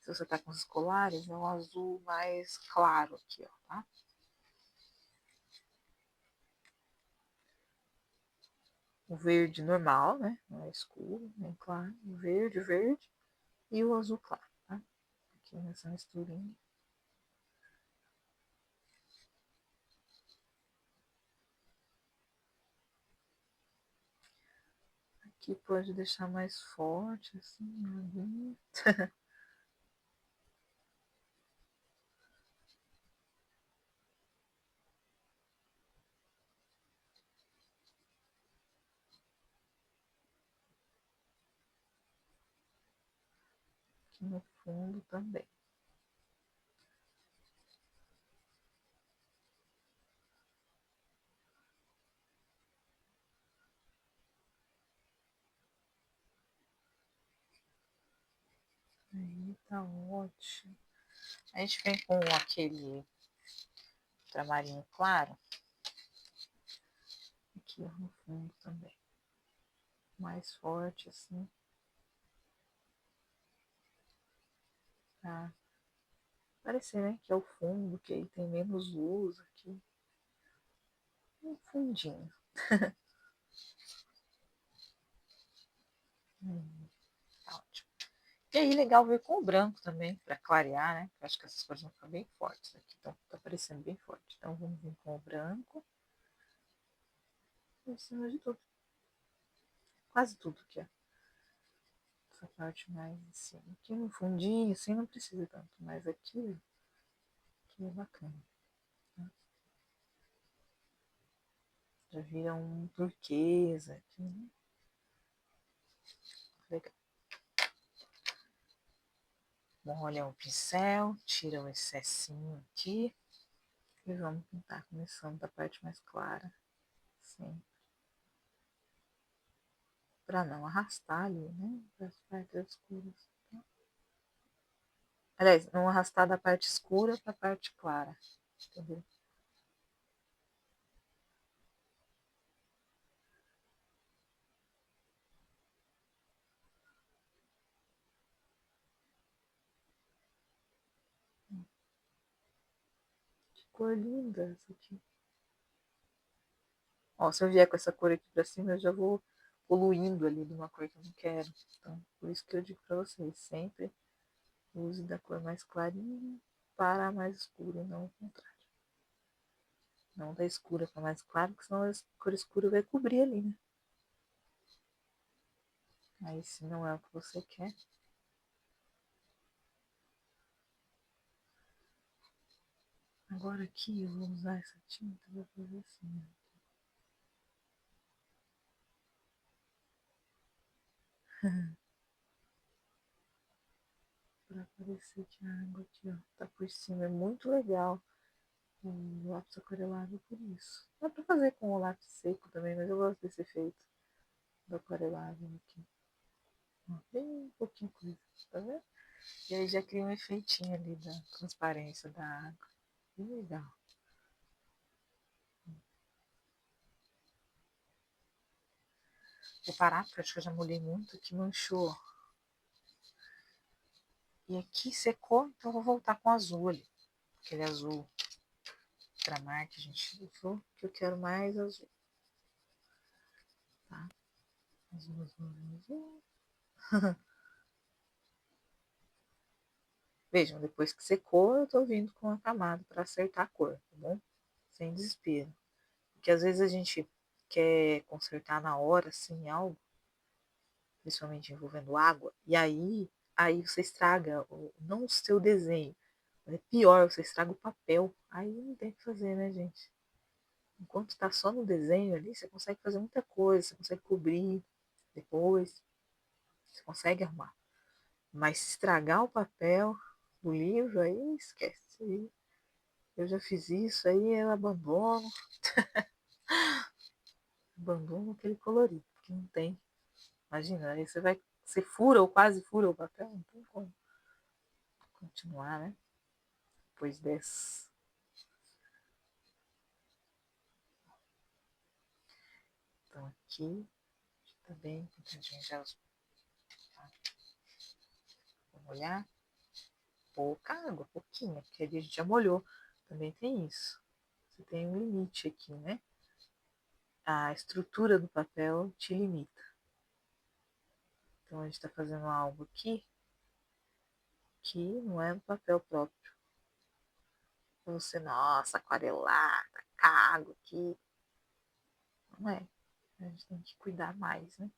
se você tá com os escolares, é um azul mais claro aqui, ó, tá? O verde normal, né? Não é escuro, nem claro. O verde e o azul claro, tá? Aqui nessa misturinha. Aqui pode deixar mais forte, assim, ali. Aqui no fundo também. Aí tá ótimo. A gente vem com aquele ultramarinho claro. Aqui ó, no fundo também. Mais forte assim. Pra parecer, né? Que é o fundo, que aí tem menos luz aqui. Um fundinho. Tá ótimo. E aí, legal ver com o branco também, para clarear, né? Eu acho que essas cores vão ficar bem fortes aqui. Então, tá parecendo bem forte. Então, vamos vir com o branco. Em cima de tudo. Quase tudo aqui, ó. Essa parte mais em cima. Aqui no fundinho, assim, não precisa tanto. Mas aqui é bacana. Né? Já vira um turquesa aqui, né? Legal. Molha o pincel, tira o excessinho aqui. E vamos pintar, começando da parte mais clara. Sim. Para não arrastar ali, né? Para as partes escuras. Aliás, não arrastar da parte escura para a parte clara. Entendeu? Que cor linda essa aqui. Ó, se eu vier com essa cor aqui para cima, eu já vou poluindo ali de uma cor que eu não quero. Então, por isso que eu digo para vocês, sempre use da cor mais clarinha para a mais escura, e não o contrário. Não da escura para mais clara, porque senão a cor escura vai cobrir ali, né? Aí, se não é o que você quer. Agora aqui eu vou usar essa tinta, vou fazer assim, para aparecer que a água aqui, ó, tá por cima. É muito legal o lápis aquarelado por isso. Dá pra fazer com o lápis seco também, mas eu gosto desse efeito do aquarelado aqui. Ó, bem pouquinho coisa, tá vendo? E aí já cria um efeitinho ali da transparência da água. Bem legal. Vou parar, porque acho que eu já molhei muito, que manchou. E aqui secou, então eu vou voltar com o azul ali. Aquele azul ultramar que a gente usou, que eu quero mais azul. Tá? Azul, azul, azul. Vejam, depois que secou, eu tô vindo com a camada para acertar a cor, tá bom? Sem desespero. Porque às vezes a gente quer consertar na hora, assim, algo, principalmente envolvendo água, e aí você estraga, não o seu desenho, mas é pior, você estraga o papel. Aí não tem o que fazer, né, gente? Enquanto está só no desenho ali, você consegue fazer muita coisa, você consegue cobrir depois, você consegue arrumar. Mas se estragar o papel do livro, aí esquece. Aí eu já fiz isso, aí eu abandono aquele colorido, porque não tem. Imagina, aí você fura ou quase fura o papel, não tem como continuar, né? Depois dessa. Então aqui, tá bem, pintadinho já, vou molhar. Pouca água, pouquinha, porque ali a gente já molhou. Também tem isso. Você tem um limite aqui, né? A estrutura do papel te limita. Então a gente está fazendo algo aqui que não é um papel próprio. Então você, nossa, aquarelar, tacar água aqui. Não é. A gente tem que cuidar mais, né?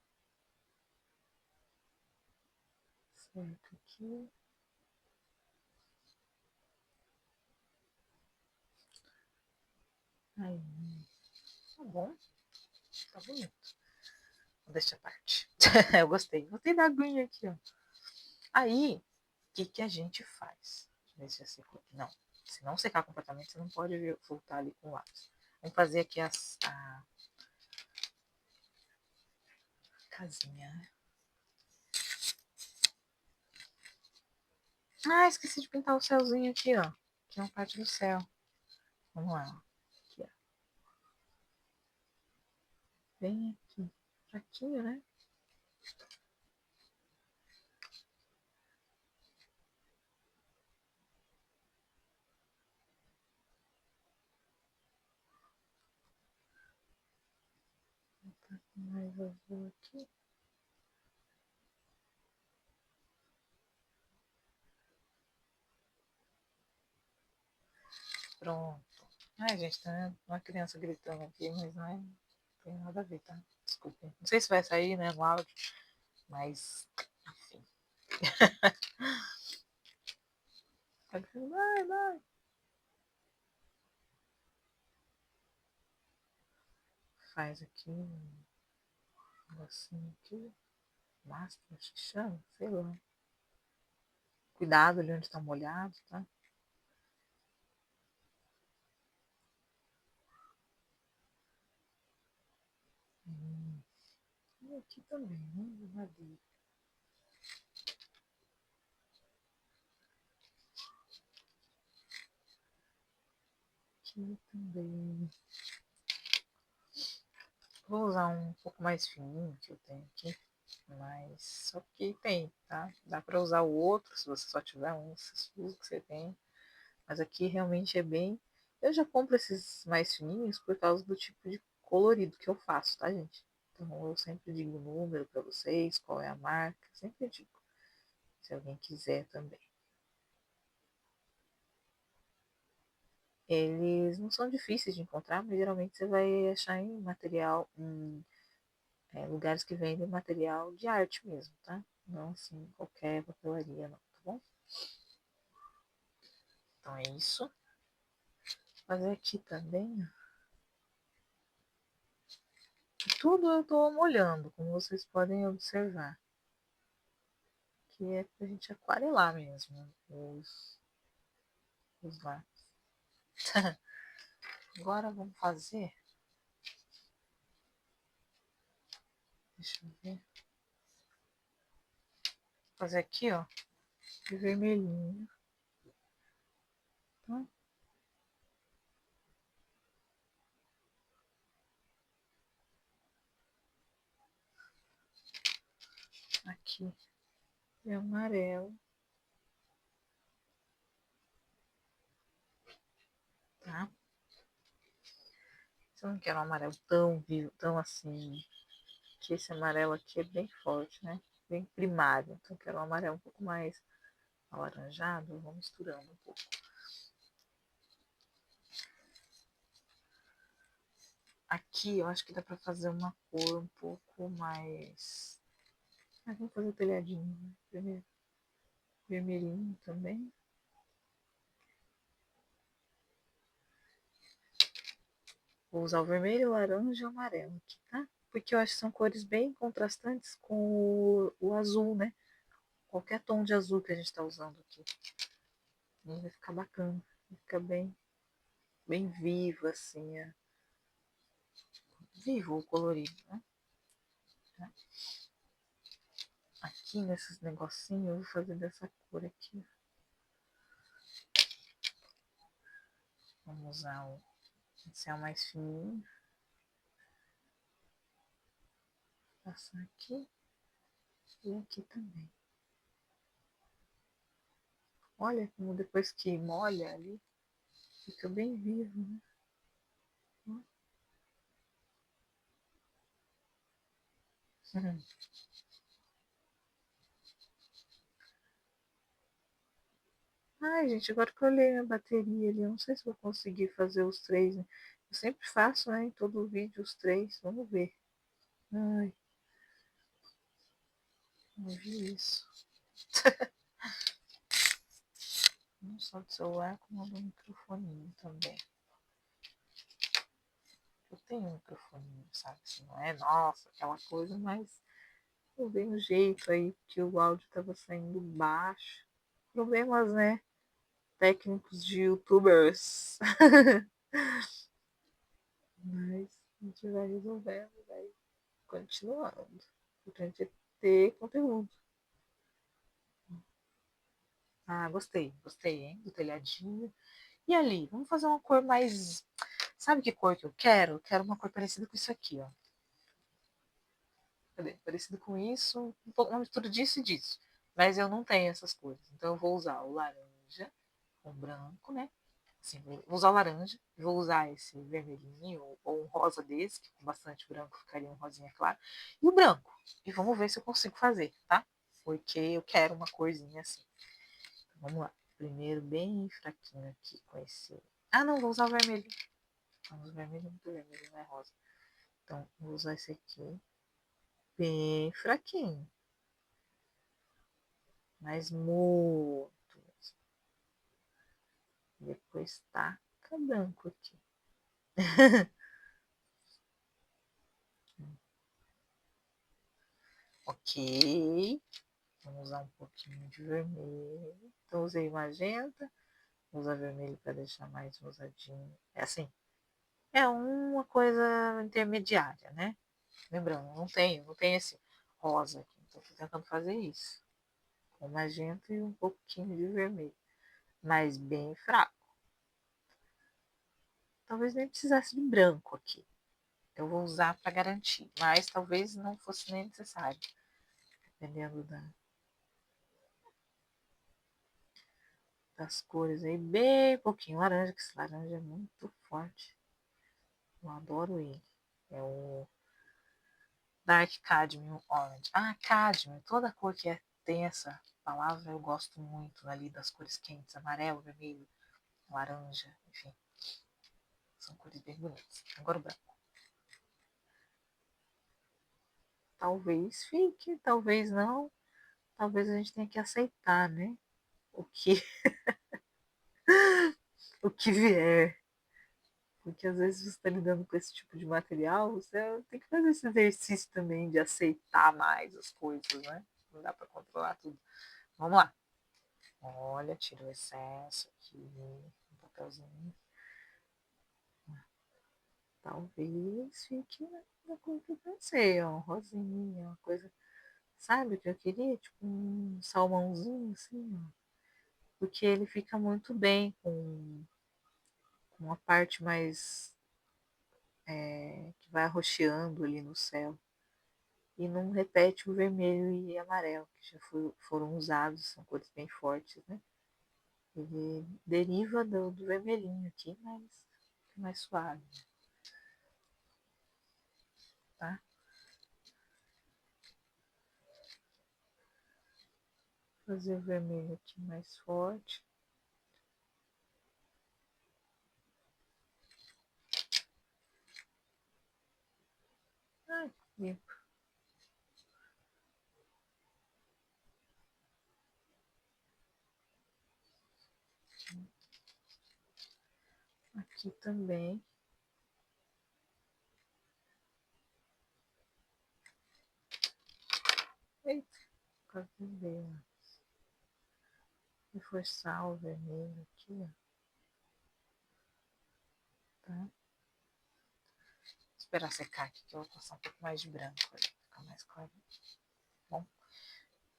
Certo, aqui. Aí, tá bom. Tá bonito. Deixa a parte. Eu gostei. Gostei da aguinha aqui, ó. Aí, que a gente faz? Deixa eu ver se já secou aqui. Não, se não secar completamente, você não pode voltar ali com o lápis. Vamos fazer aqui a casinha, né? Ah, esqueci de pintar o céuzinho aqui, ó. Aqui é uma parte do céu. Vamos lá, ó. Aqui, ó. Bem aqui. Fraquinho, né? Mais azul aqui. Pronto. Ai, gente, tá uma criança gritando aqui, mas não tem nada a ver, tá? Desculpem. Não sei se vai sair, né, no áudio, mas, enfim. Tá dizendo, vai, vai. Faz aqui um negocinho aqui. Máscara, acho que chama, sei lá. Cuidado ali onde tá molhado, tá? E aqui também, né? Madeira. Aqui também. Vou usar um pouco mais fininho que eu tenho aqui. Mas só que tem, tá? Dá pra usar o outro se você só tiver um, esses fios que você tem. Mas aqui realmente é bem. Eu já compro esses mais fininhos por causa do tipo de colorido que eu faço, tá, gente? Então eu sempre digo o número pra vocês, qual é a marca, sempre digo. Se alguém quiser também. Eles não são difíceis de encontrar, mas geralmente você vai achar em material, em lugares que vendem material de arte mesmo, tá? Não assim, qualquer papelaria, não, tá bom? Então é isso. Vou fazer aqui também, ó. Tudo eu tô molhando, como vocês podem observar. Que é pra gente aquarelar mesmo os lápis. Agora vamos fazer. Deixa eu ver. Vou fazer aqui, ó, de vermelhinho. Tá? Aqui de amarelo, tá? Eu não quero um amarelo tão vivo, tão assim. Que esse amarelo aqui é bem forte, né? Bem primário. Então eu quero um amarelo um pouco mais alaranjado. Eu vou misturando um pouco. Aqui eu acho que dá pra fazer uma cor um pouco mais. Ah, vamos fazer o telhadinho, né? Vermelhinho também. Vou usar o vermelho, o laranja e o amarelo aqui, tá? Porque eu acho que são cores bem contrastantes com o azul, né? Qualquer tom de azul que a gente tá usando aqui. E vai ficar bacana. Vai ficar bem vivo, assim. Vivo o colorido, né? Aqui nesses negocinhos, eu vou fazer dessa cor aqui. Vamos usar o pincel mais fininho. Passar aqui e aqui também. Olha como depois que molha ali, fica bem vivo, né? Uhum. Ai, gente, agora que eu olhei minha bateria ali, eu não sei se vou conseguir fazer os três, né? Eu sempre faço, né, em todo vídeo os três. Vamos ver. Ai, não vi isso. Não só do celular, como do microfoninho também. Eu tenho um microfoninho, sabe? Assim, não é, nossa, aquela coisa, mas eu dei um jeito aí, que o áudio tava saindo baixo. problemas, né, técnicos de youtubers. Mas a gente vai resolvendo, vai continuando. Pra gente ter conteúdo. Ah, gostei, hein? Do telhadinho. E ali, vamos fazer uma cor mais. Sabe que cor que eu quero? Eu quero uma cor parecida com isso aqui, ó. Cadê? Parecido com isso, uma mistura disso e disso. Mas eu não tenho essas cores. Então eu vou usar o laranja com branco, né? Assim, vou usar o laranja, vou usar esse vermelhinho ou um rosa desse, que com bastante branco ficaria um rosinha claro, e o branco. E vamos ver se eu consigo fazer, tá? Porque eu quero uma corzinha assim. Então, vamos lá. Primeiro, bem fraquinho aqui com esse. Ah, não, vou usar o vermelho. Vamos, o vermelho é muito vermelho, não é rosa. Então, vou usar esse aqui. Bem fraquinho. Mas muito mesmo. Depois taca branco aqui. Ok. Vamos usar um pouquinho de vermelho. Então, usei magenta. Vou usar vermelho para deixar mais rosadinho. É assim. É uma coisa intermediária, né? Lembrando, não tenho esse rosa aqui. Então, tô tentando fazer isso. Com magenta e um pouquinho de vermelho. Mas bem fraco. Talvez nem precisasse de branco aqui. Eu vou usar para garantir. Mas talvez não fosse nem necessário. Dependendo das cores aí. Bem pouquinho laranja, que esse laranja é muito forte. Eu adoro ele. É o Dark Cadmium Orange. Ah, Cadmium. Toda cor que tem essa palavra eu gosto muito ali das cores quentes. Amarelo, vermelho, laranja, enfim. São cores bem bonitas. Agora o branco. Talvez fique, talvez não. Talvez a gente tenha que aceitar, né? O que, o que vier. Porque às vezes você está lidando com esse tipo de material, você tem que fazer esse exercício também de aceitar mais as coisas, né? Não dá para controlar tudo. Vamos lá. Olha, tira o excesso aqui, um papelzinho. Talvez fique na cor que eu pensei, ó, rosinha, uma coisa. Sabe o que eu queria? Tipo um salmãozinho assim, ó. Porque ele fica muito bem com uma parte mais que vai arroxeando ali no céu. E não repete o vermelho e amarelo, que já foram usados, são cores bem fortes, né? Ele deriva do vermelhinho aqui, mas mais suave, tá? Fazer o vermelho aqui mais forte. Ai, limpo. Aqui também. Eita, quase veio. Reforçar o vermelho aqui, ó. Tá? Esperar secar aqui, que eu vou passar um pouco mais de branco. Pra ficar mais claro. Bom.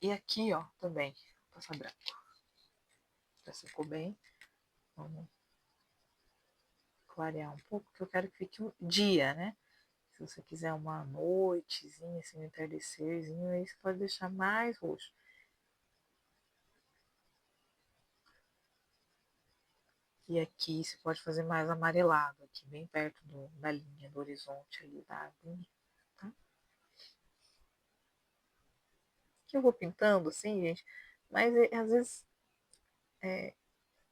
E aqui, ó, também. Vou passar branco. Já secou bem. Vamos clarear um pouco, porque eu quero que fique um dia, né? Se você quiser uma noitezinha, assim, um entardecerzinho, aí você pode deixar mais roxo. E aqui você pode fazer mais amarelado, aqui bem perto da linha do horizonte ali da água. Tá? Que eu vou pintando assim, gente, mas às vezes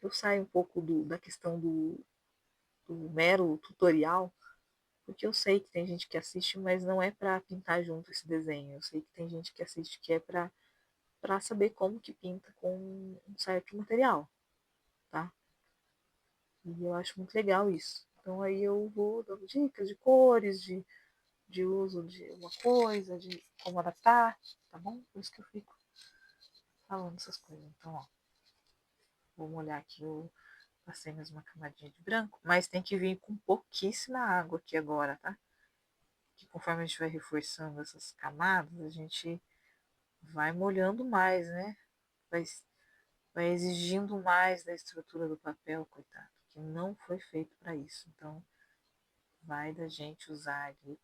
eu saio um pouco da questão do mero tutorial, porque eu sei que tem gente que assiste, mas não é para pintar junto esse desenho. Eu sei que tem gente que assiste que é para saber como que pinta com um certo material, tá? E eu acho muito legal isso. Então aí eu vou dando dicas de cores, de uso de uma coisa, de como adaptar, tá bom? Por isso que eu fico falando essas coisas. Então, ó. Vou molhar aqui, eu passei mais uma camadinha de branco, mas tem que vir com pouquíssima água aqui agora, tá? Que conforme a gente vai reforçando essas camadas, a gente vai molhando mais, né? Vai, vai exigindo mais da estrutura do papel, coitado, que não foi feito para isso. Então, vai da gente usar ali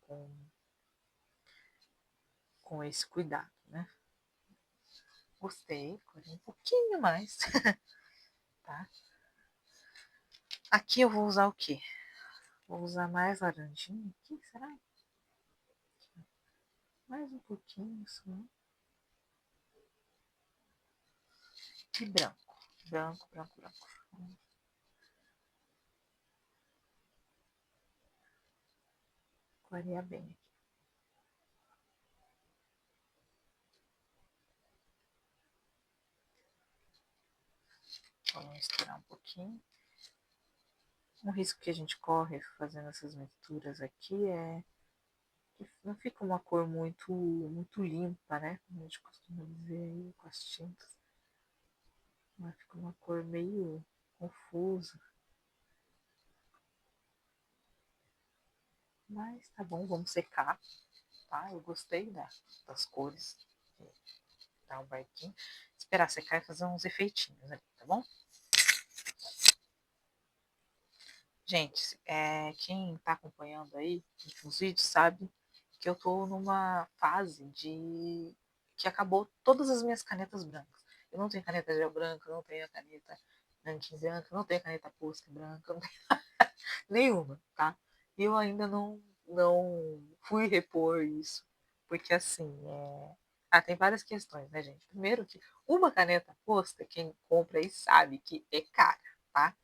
com esse cuidado, né? Gostei, corri um pouquinho mais, tá? Aqui eu vou usar o quê? Vou usar mais laranjinha aqui, será? Mais um pouquinho só. E branco. Branco, branco, branco. Clarear bem aqui. Vamos misturar um pouquinho. Um risco que a gente corre fazendo essas misturas aqui é que não fica uma cor muito limpa, né? Como a gente costuma dizer aí com as tintas. Mas fica uma cor meio confusa. Mas tá bom, vamos secar, tá? Eu gostei das cores. Tá, o barquinho. Esperar secar e fazer uns efeitinhos ali, tá bom? Gente, quem está acompanhando aí os vídeos sabe que eu estou numa fase de que acabou todas as minhas canetas brancas. Eu não tenho caneta gel branca, não tenho a caneta nanquim branca, não tenho a caneta posca branca, não tenho nenhuma, tá? E eu ainda não fui repor isso, porque assim, tem várias questões, né, gente? Primeiro que uma caneta posca, quem compra aí sabe que é cara, tá?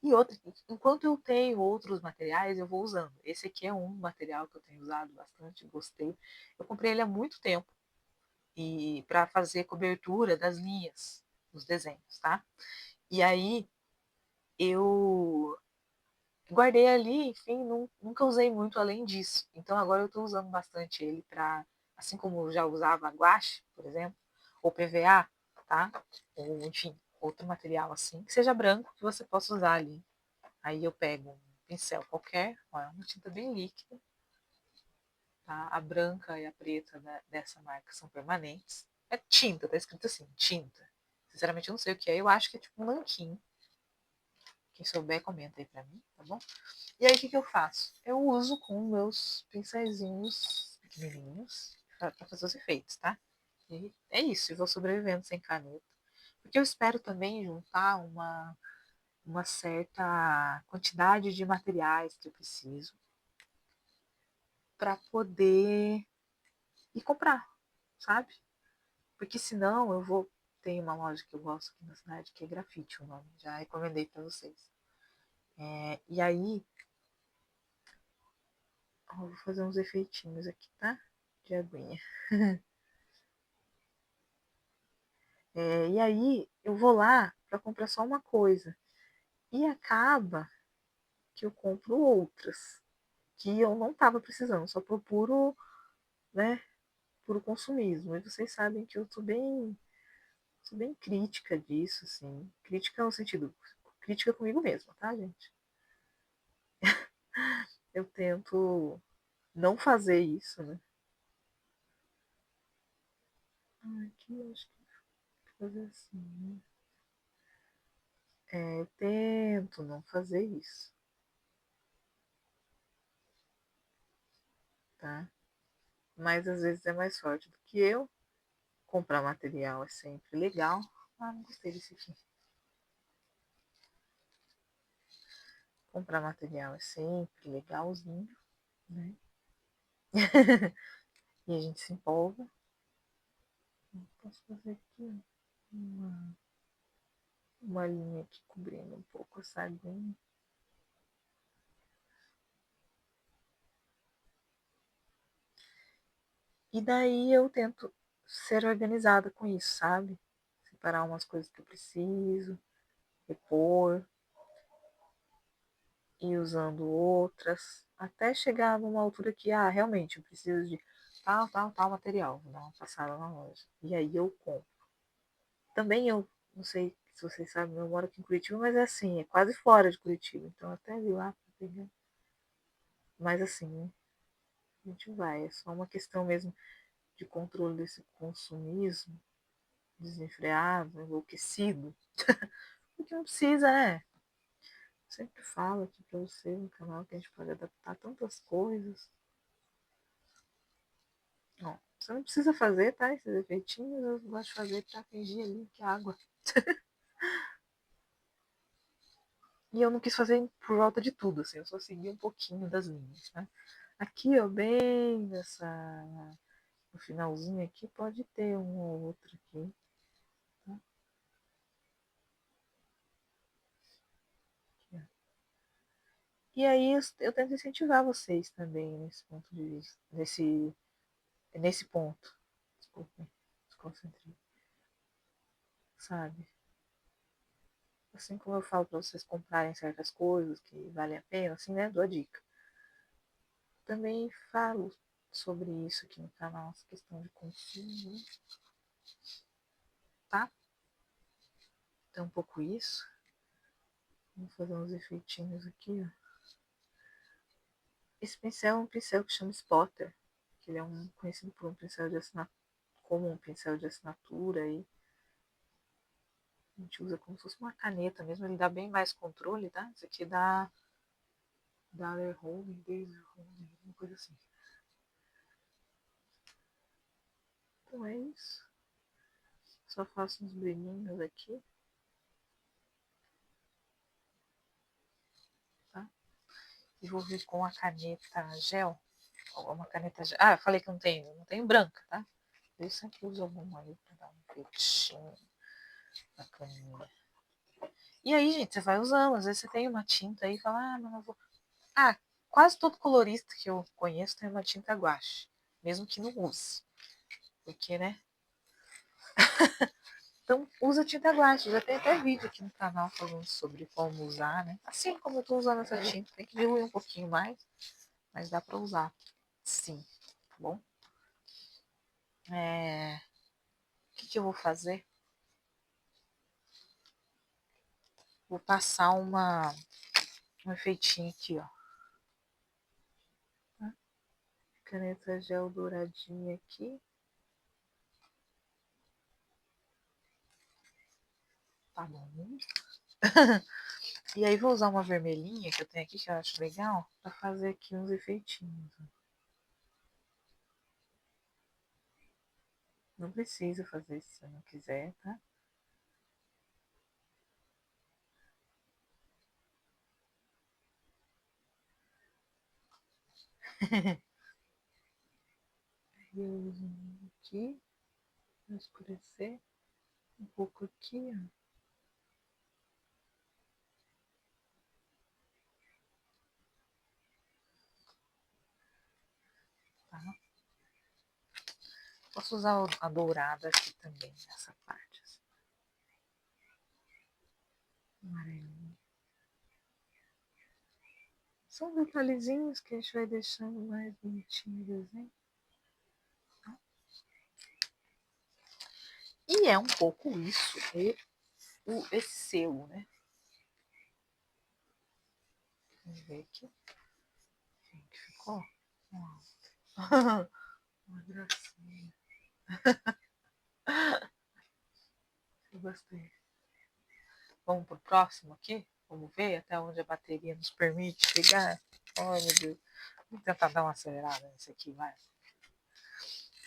E outra, enquanto eu tenho outros materiais, eu vou usando. Esse aqui é um material que eu tenho usado bastante, gostei. Eu comprei ele há muito tempo e para fazer cobertura das linhas dos desenhos, tá? E aí eu guardei ali, enfim, nunca usei muito além disso. Então agora eu estou usando bastante ele para, assim como eu já usava guache, por exemplo, ou PVA, tá? Ou enfim, outro material assim, que seja branco que você possa usar ali. Aí eu pego um pincel qualquer, ó, é uma tinta bem líquida, tá? A branca e a preta dessa marca são permanentes. É tinta, tá escrito assim, tinta. Sinceramente eu não sei o que é, eu acho que é tipo um nanquim. Quem souber, comenta aí pra mim, tá bom? E aí o que eu faço? Eu uso com meus pincelzinhos pequenininhos pra fazer os efeitos, tá? E é isso, eu vou sobrevivendo sem caneta. Porque eu espero também juntar uma certa quantidade de materiais que eu preciso para poder ir comprar, sabe? Porque senão eu vou. Tem uma loja que eu gosto aqui na cidade que é Grafite, o nome, já recomendei para vocês. E aí, ó, vou fazer uns efeitinhos aqui, tá? De aguinha. E aí, eu vou lá para comprar só uma coisa. E acaba que eu compro outras que eu não estava precisando, só por puro, né, puro consumismo. E vocês sabem que eu sou bem crítica disso, assim. Crítica no sentido, crítica comigo mesma, tá, gente? Eu tento não fazer isso, né? Aqui eu acho que vou fazer assim, né? Eu tento não fazer isso, tá? Mas às vezes é mais forte do que eu. Comprar material é sempre legal. Ah, não gostei desse aqui. Comprar material é sempre legalzinho, né? E a gente se empolga. Posso fazer aqui uma linha aqui cobrindo um pouco essa aguinha. E daí eu tento ser organizada com isso, sabe? Separar umas coisas que eu preciso, repor, ir usando outras, até chegar numa altura que, realmente eu preciso de tal material. Vou dar uma passada na loja. E aí eu compro. Também eu não sei Se vocês sabem, eu moro aqui em Curitiba, mas é assim, é quase fora de Curitiba. Então até vi lá pra pegar. Mas assim, né? A gente vai. É só uma questão mesmo de controle desse consumismo desenfreado, enlouquecido. Porque não precisa, né? Sempre falo aqui pra você no canal que a gente pode adaptar tantas coisas. Ó, você não precisa fazer, tá? Esses efeitinhos eu gosto de fazer pra fingir ali que é água. E eu não quis fazer por volta de tudo, assim, eu só segui um pouquinho das linhas, né? Aqui, ó, bem nessa. No finalzinho aqui, pode ter um ou outro aqui. Tá? Aqui, e aí eu tento incentivar vocês também nesse ponto de vista. Nesse ponto. Desculpa, desconcentrei. Sabe? Assim como eu falo para vocês comprarem certas coisas que valem a pena, assim, né? Dou a dica. Também falo sobre isso aqui no canal, essa questão de consumo, né? Tá? Então, um pouco isso. Vou fazer uns efeitinhos aqui, ó. Esse pincel é um pincel que chama Spotter, que ele é conhecido por um pincel de assinatura, como um pincel de assinatura aí. A gente usa como se fosse uma caneta mesmo, ele dá bem mais controle, tá? Isso aqui dá Daler Home, Laser Home, alguma coisa assim. Então é isso. Só faço uns brilhinhos aqui, tá? E vou vir com a caneta gel. Uma caneta gel. Ah, eu falei que não tenho branca, tá? Eu sempre uso alguma aí pra dar um efeitinho bacaninha. E aí, gente, você vai usando. Às vezes você tem uma tinta aí e fala, ah, mas não vou. Ah, quase todo colorista que eu conheço tem uma tinta guache. Mesmo que não use. Porque, né? Então, usa tinta guache. Já tem até vídeo aqui no canal falando sobre como usar, né? Assim como eu tô usando essa tinta. Tem que diluir um pouquinho mais, mas dá pra usar. Sim, tá bom? O que eu vou fazer? Vou passar um efeitinho aqui, ó. Tá? Caneta gel douradinha aqui. Tá bom. E aí vou usar uma vermelhinha que eu tenho aqui, que eu acho legal, pra fazer aqui uns efeitinhos. Não precisa fazer se você não quiser, tá? Eu uso aqui, pra escurecer. Um pouco aqui, ó. Tá? Posso usar a dourada aqui também, nessa parte. Assim. Amarelinho. São detalhezinhos que a gente vai deixando mais bonitinho o desenho. Tá? E é um pouco isso, esse selo, né? Vamos ver aqui. Como que ficou? Uma gracinha. Eu gostei. Vamos pro próximo aqui? Vamos ver até onde a bateria nos permite chegar. Ai, meu Deus. Vamos tentar dar uma acelerada nesse aqui, vai.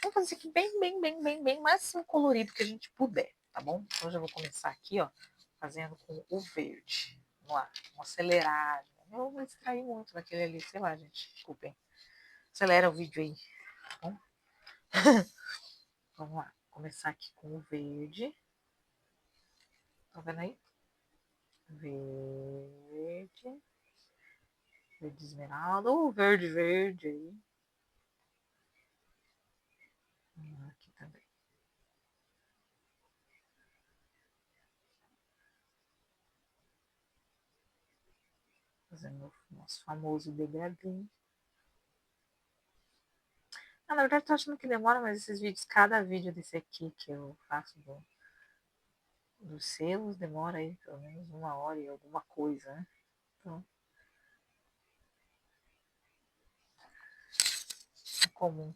Vamos fazer isso aqui bem mais colorido que a gente puder, tá bom? Então eu já vou começar aqui, ó, fazendo com o verde. Vamos lá, vamos acelerar. Eu vou distrair muito naquele ali, sei lá, gente. Desculpem. Acelera o vídeo aí, tá bom? Vamos lá, começar aqui com o verde. Tá vendo aí? Verde. Verde esmeralda. Ou verde aí. Aqui também. Fazendo o nosso famoso degradê. Ah, na verdade, tô achando que demora, mas esses vídeos, cada vídeo desse aqui que eu faço dos selos demora aí pelo menos 1 hora e alguma coisa, né? Então, é comum.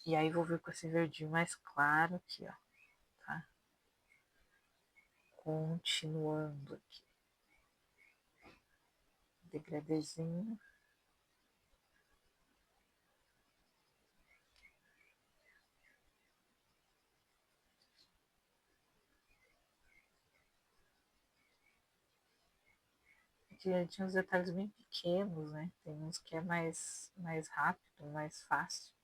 E aí vou vir com esse verdinho mais claro aqui, ó, tá? Continuando aqui. Degradezinho. Aqui tinha uns detalhes bem pequenos, né? Tem uns que é mais rápido, mais fácil.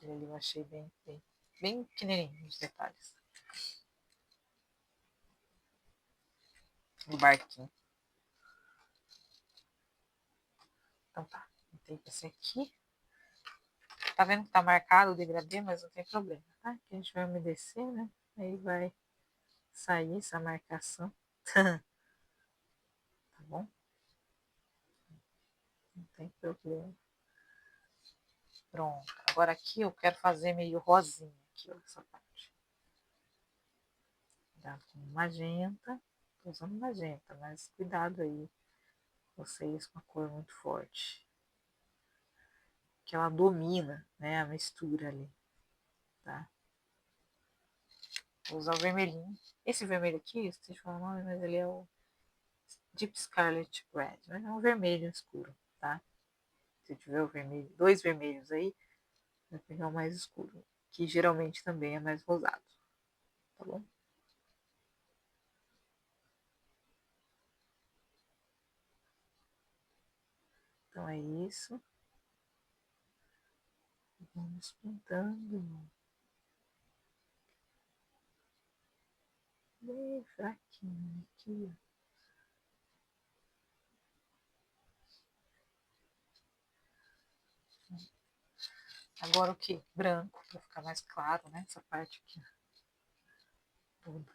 E ali eu achei bem pequenininho os detalhes. Do barquinho. Então tá. Tem esse aqui. Tá vendo que tá marcado o degradê, mas não tem problema, tá? Que a gente vai umedecer, né? Aí vai sair essa marcação. Tá bom? Não tem problema. Pronto. Agora aqui eu quero fazer meio rosinha aqui, ó, essa parte. Cuidado com magenta. Tô usando magenta, mas cuidado aí. Vocês com a cor muito forte. Que ela domina, né, a mistura ali, tá? Vou usar o vermelhinho. Esse vermelho aqui, esqueci de falar o nome, mas ele é o Deep Scarlet Red. Mas é um vermelho escuro, tá? Se tiver o vermelho, 2 vermelhos aí, vai pegar o mais escuro. Que geralmente também é mais rosado, tá bom? Então é isso. Vamos pintando. Bem fraquinho aqui, ó. Agora o que? Branco, para ficar mais claro, né? Essa parte aqui toda.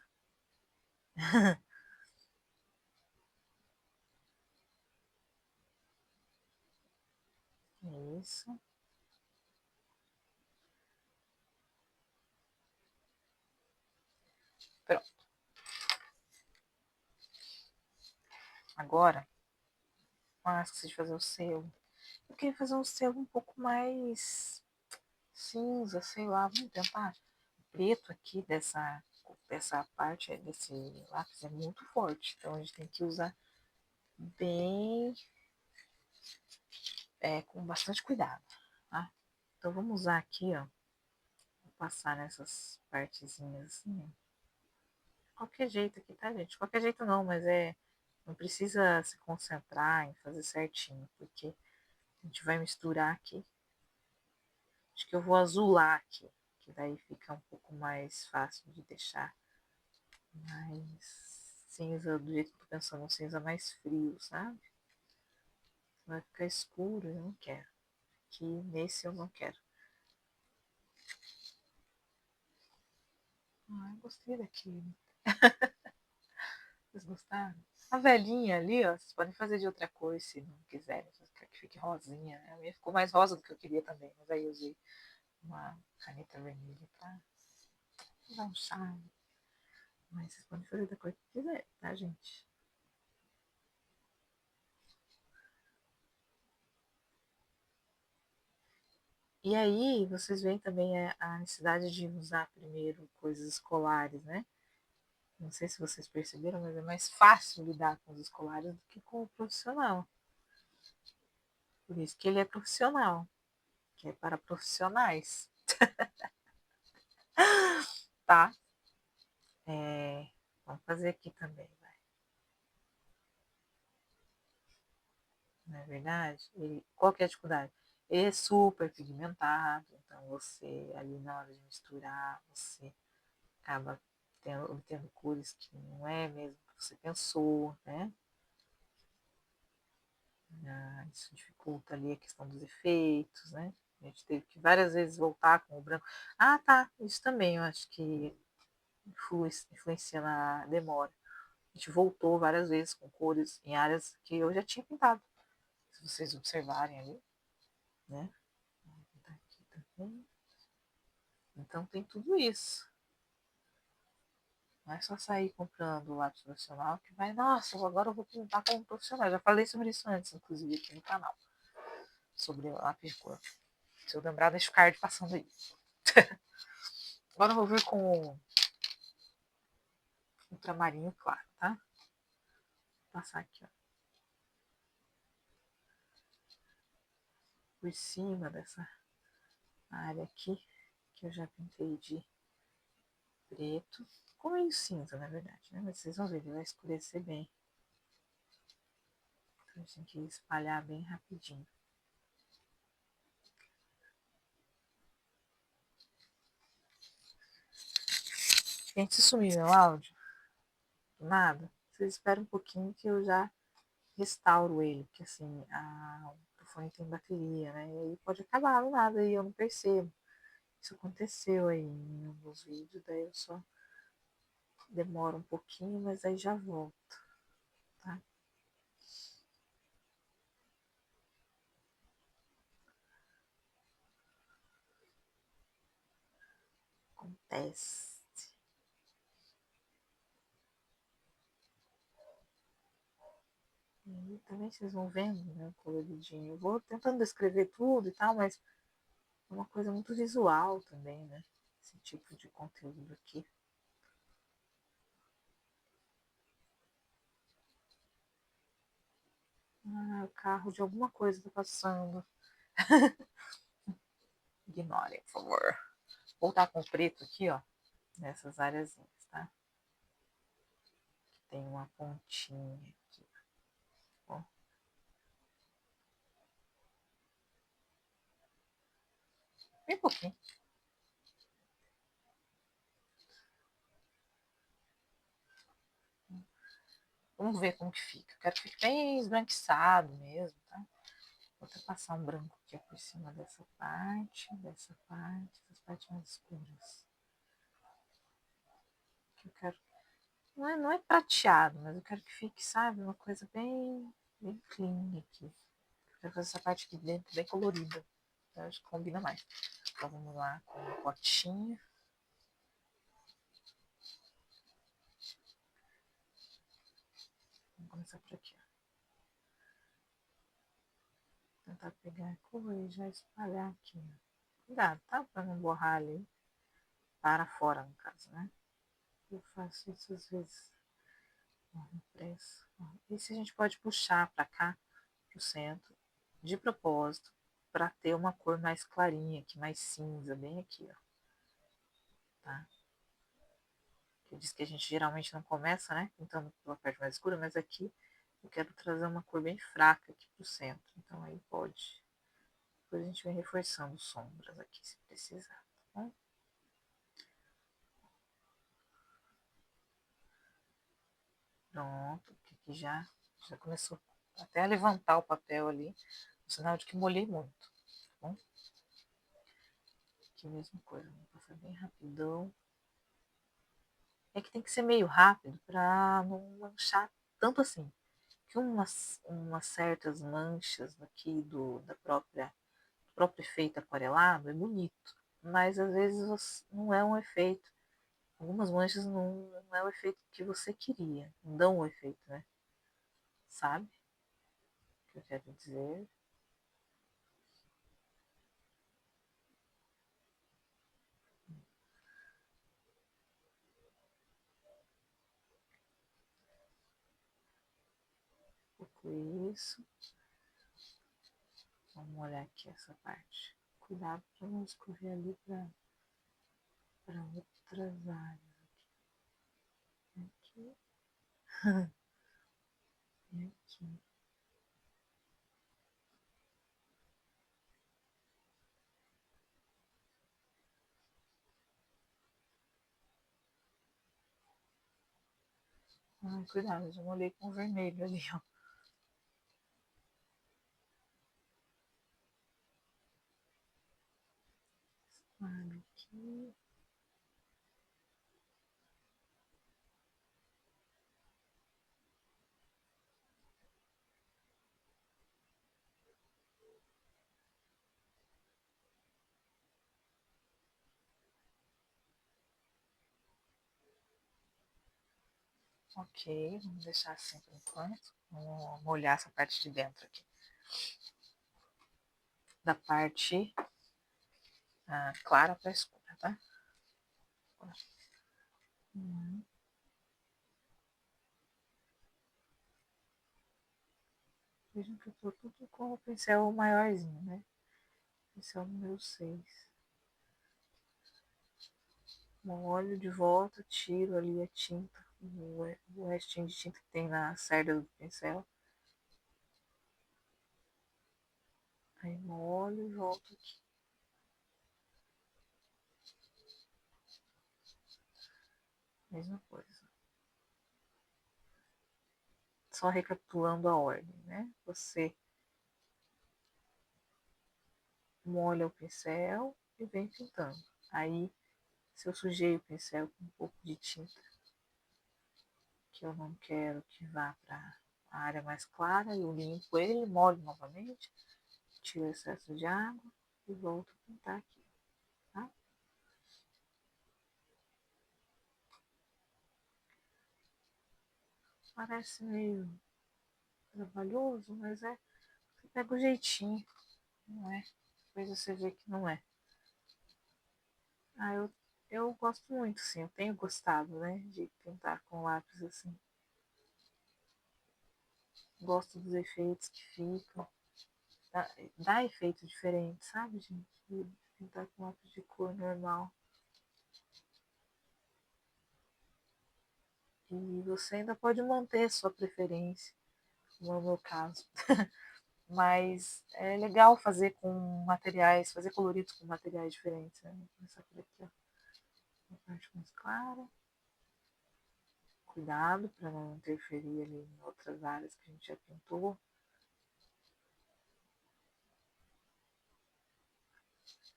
Isso. Pronto. Agora, esqueci de fazer o selo. Eu queria fazer um selo um pouco mais cinza, sei lá. Vamos tentar. O preto aqui dessa parte, desse lápis é muito forte. Então a gente tem que usar bem, com bastante cuidado, tá? Então vamos usar aqui, ó. Vou passar nessas partezinhas assim. Qualquer jeito aqui, tá, gente? Qualquer jeito não, mas não precisa se concentrar em fazer certinho, porque a gente vai misturar aqui. Acho que eu vou azular aqui, que daí fica um pouco mais fácil de deixar mais cinza, do jeito que eu tô pensando, um cinza mais frio, sabe? Vai ficar escuro, eu não quero. Aqui nesse eu não quero. Ah, eu gostei daquele. Vocês gostaram? A velhinha ali, ó, vocês podem fazer de outra cor se não quiserem. Vocês querem que fique rosinha, né? A minha ficou mais rosa do que eu queria também, mas aí eu usei uma caneta vermelha pra dar um charme. Mas vocês podem fazer da cor que quiser, tá, gente? E aí, vocês veem também a necessidade de usar primeiro coisas escolares, né? Não sei se vocês perceberam, mas é mais fácil lidar com os escolares do que com o profissional. Por isso que ele é profissional, que é para profissionais, tá? Vamos fazer aqui também, vai. Não é verdade? Qual que é a dificuldade? Ele é super pigmentado, então você, ali na hora de misturar, você acaba obtendo cores que não é mesmo que você pensou, né? Isso dificulta ali a questão dos efeitos, né? A gente teve que várias vezes voltar com o branco. Ah, tá, isso também eu acho que influencia na demora. A gente voltou várias vezes com cores em áreas que eu já tinha pintado. Se vocês observarem ali, né? Tá aqui também. Então tem tudo isso. Não é só sair comprando o lápis profissional que vai, nossa, agora eu vou pintar como profissional. Já falei sobre isso antes, inclusive, aqui no canal. Sobre lápis de cor. Se eu lembrar, deixa o card passando aí. Agora eu vou vir com o ultramarinho claro, tá? Vou passar aqui, ó. Por cima dessa área aqui, que eu já pintei de preto. Com meio cinza, na verdade, né? Mas vocês vão ver, ele vai escurecer bem. Então a gente tem que espalhar bem rapidinho. Gente, se sumir meu áudio, do nada, vocês esperam um pouquinho que eu já restauro ele, porque assim, o microfone tem bateria, né? E aí pode acabar do nada e eu não percebo. Isso aconteceu aí em alguns vídeos, daí eu só demoro um pouquinho, mas aí já volto, tá? Acontece. E também vocês vão vendo, né, coloridinho. Eu vou tentando descrever tudo e tal, mas é uma coisa muito visual também, né? Esse tipo de conteúdo aqui. Ah, o carro de alguma coisa tá passando. Ignorem, por favor. Vou voltar com o preto aqui, ó, nessas áreas, tá? Tem uma pontinha aqui. Ó. Bem pouquinho. Vamos ver como que fica. Quero que fique bem esbranquiçado mesmo, tá? Vou até passar um branco aqui por cima dessa parte, dessa parte, das partes mais escuras. Que eu quero. Não é prateado, mas eu quero que fique, sabe, uma coisa bem clean aqui. Eu quero fazer essa parte aqui dentro bem colorida. Eu acho que combina mais. Então vamos lá com um potinho. Vamos começar por aqui, ó. Tentar pegar a cor e já espalhar aqui, ó. Cuidado, tá? Pra não borrar ali. Para fora, no caso, né? Eu faço isso às vezes. Impresso. Esse a gente pode puxar para cá, pro centro, de propósito, para ter uma cor mais clarinha aqui, mais cinza, bem aqui, ó. Tá? Eu disse que a gente geralmente não começa, né? Pintando pela parte mais escura, mas aqui eu quero trazer uma cor bem fraca aqui pro centro. Então aí pode. Depois a gente vai reforçando sombras aqui, se precisar, tá bom? Pronto, aqui já começou até a levantar o papel ali, sinal de que molhei muito, tá bom? Aqui a mesma coisa, vou passar bem rapidão. É que tem que ser meio rápido para não manchar tanto assim. Que umas certas manchas aqui da do próprio efeito aquarelado é bonito, mas às vezes não é um efeito. Algumas manchas não é o efeito que você queria, não dão o efeito, né? Sabe o que eu quero dizer? Um pouco isso. Vamos olhar aqui essa parte. Cuidado para não escorrer ali para outras áreas. Aqui e aqui. Ai, cuidado, eu já molhei com vermelho ali, ó. Olha aqui. Ok, vamos deixar assim por enquanto. Vamos molhar essa parte de dentro aqui. Da parte clara para escura, tá? Uhum. Vejam que eu tô tudo com o pincel maiorzinho, né? Pincel número 6. Molho de volta, tiro ali a tinta, o restinho de tinta que tem na cerda do pincel. Aí molho e volto aqui. Mesma coisa. Só recapitulando a ordem, né? Você molha o pincel e vem pintando. Aí, se eu sujei o pincel com um pouco de tinta, que eu não quero que vá para a área mais clara, eu limpo ele, molho novamente, tiro o excesso de água e volto a pintar aqui, tá? Parece meio trabalhoso, mas você pega o jeitinho, não é? Depois você vê que não é. Eu gosto muito, sim, eu tenho gostado, né, de pintar com lápis assim. Gosto dos efeitos que ficam. Dá efeito diferente, sabe, gente? De pintar com lápis de cor normal. E você ainda pode manter sua preferência, como é o meu caso. Mas é legal fazer com materiais, fazer coloridos com materiais diferentes. Né? Vou começar por aqui, ó. Uma parte mais clara. Cuidado para não interferir ali em outras áreas que a gente já pintou.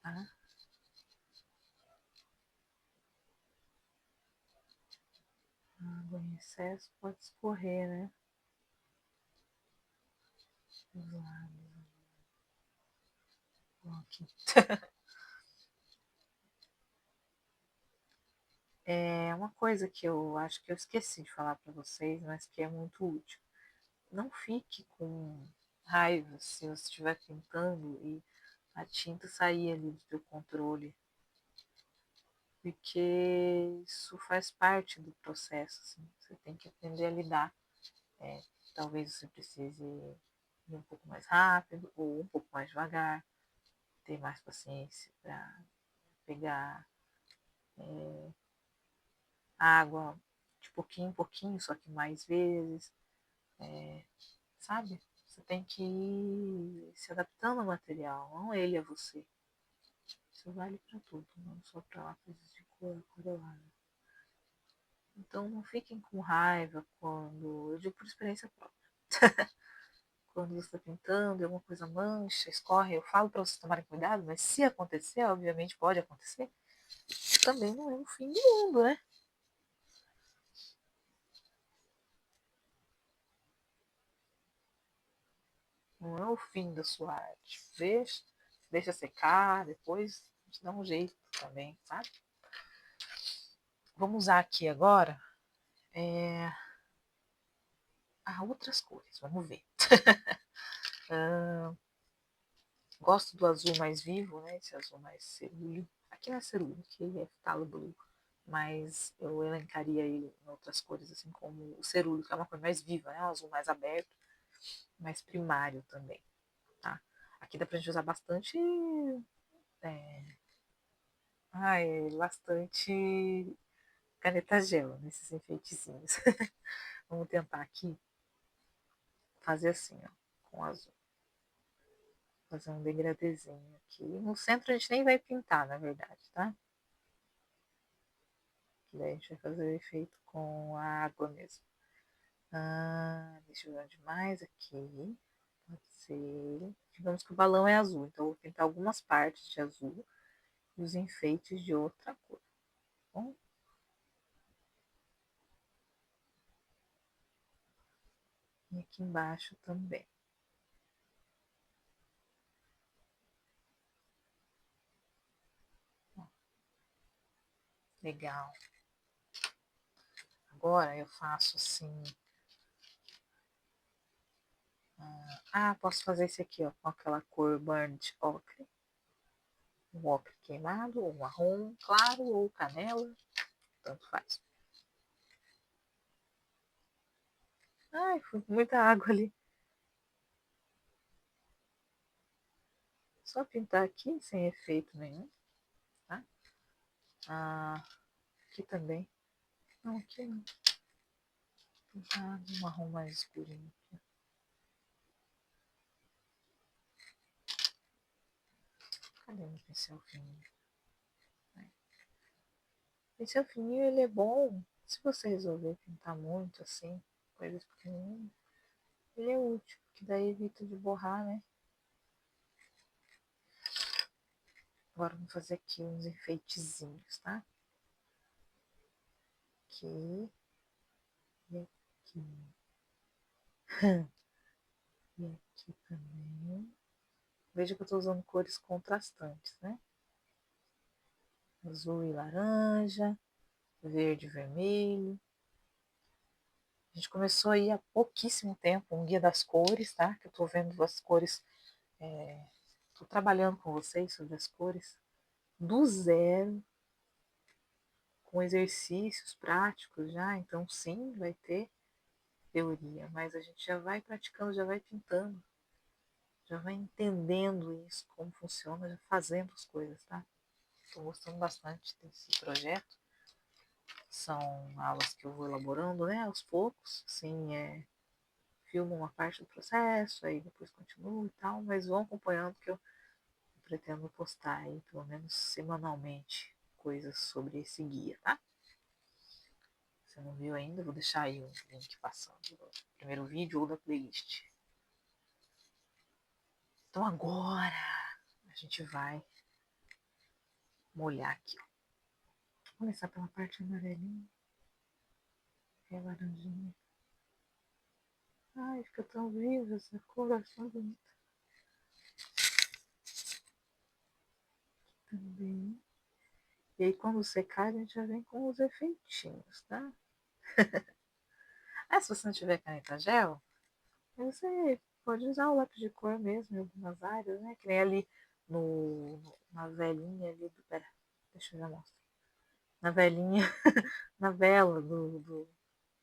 Tá? A água em excesso pode escorrer, né? Os lábios. Aqui. É uma coisa que eu acho que eu esqueci de falar para vocês, mas que é muito útil. Não fique com raiva se você estiver pintando e a tinta sair ali do teu controle, porque isso faz parte do processo, assim. Você tem que aprender a lidar. É, talvez você precise ir um pouco mais rápido ou um pouco mais devagar, ter mais paciência para pegar água de pouquinho em pouquinho, só que mais vezes, sabe? Você tem que ir se adaptando ao material, não ele a você. Isso vale para tudo, não só para lápis de cor, aquarelado. Então não fiquem com raiva quando, eu digo por experiência própria, quando você está pintando e alguma coisa mancha, escorre, eu falo para vocês tomarem cuidado, mas se acontecer, obviamente pode acontecer, também não é o fim do mundo, né? Não é o fim da sua arte. Deixa secar, depois a gente dá um jeito também, sabe? Vamos usar aqui agora outras cores, vamos ver. Gosto do azul mais vivo, né? Esse azul mais cerúleo. Aqui não é cerúleo, aqui é phthalo blue. Mas eu elencaria ele em outras cores, assim como o cerúleo, que é uma cor mais viva, né? O azul mais aberto, mais primário também, tá? Aqui dá pra gente usar bastante, bastante caneta gel nesses enfeitezinhos. Vamos tentar aqui fazer assim, ó, com azul. Fazer um degradezinho aqui. No centro a gente nem vai pintar, na verdade, tá? Que daí a gente vai fazer o efeito com a água mesmo. Deixa eu ver onde mais aqui. Pode ser. Digamos que o balão é azul, então eu vou pintar algumas partes de azul e os enfeites de outra cor. Tá bom? E aqui embaixo também. Ó, legal. agora eu faço assim. Posso fazer esse aqui, ó, com aquela cor burnt ochre. Um ocre queimado, ou marrom claro, ou canela, tanto faz. Ai, foi muita água ali. Só pintar aqui, sem efeito nenhum, tá? Aqui também. Não, aqui não. Pintar um marrom mais escurinho. Cadê meu pincel fininho? Pincel fininho, ele é bom. Se você resolver pintar muito assim, coisas pequenininhas, ele é útil, porque daí evita de borrar, né? Agora vamos fazer aqui uns enfeitezinhos, tá? Aqui e aqui. E aqui também. Veja que eu tô usando cores contrastantes, né? Azul e laranja, verde e vermelho. A gente começou aí há pouquíssimo tempo um guia das cores, tá? Que eu tô vendo as cores, tô trabalhando com vocês sobre as cores do zero, com exercícios práticos já. Então, sim, vai ter teoria, mas a gente já vai praticando, já vai pintando, já vai entendendo isso, como funciona, já fazendo as coisas, tá? Estou gostando bastante desse projeto. São aulas que eu vou elaborando, né, aos poucos, assim, filmo uma parte do processo, aí depois continuo e tal, mas vão acompanhando que eu pretendo postar aí, pelo menos semanalmente, coisas sobre esse guia, tá? Se não viu ainda, vou deixar aí um link passando do primeiro vídeo ou da playlist. Então agora a gente vai molhar aqui, ó. Vou começar pela parte amarelinha, que é laranjinha. Ai, fica tão viva essa cor, acho tão bonita. Também. E aí quando secar, a gente já vem com os efeitinhos, tá? Se você não tiver caneta gel, você pode usar o lápis de cor mesmo em algumas áreas, né? Que nem ali na velhinha ali do. Pera, deixa eu já mostrar. Na velhinha, na vela do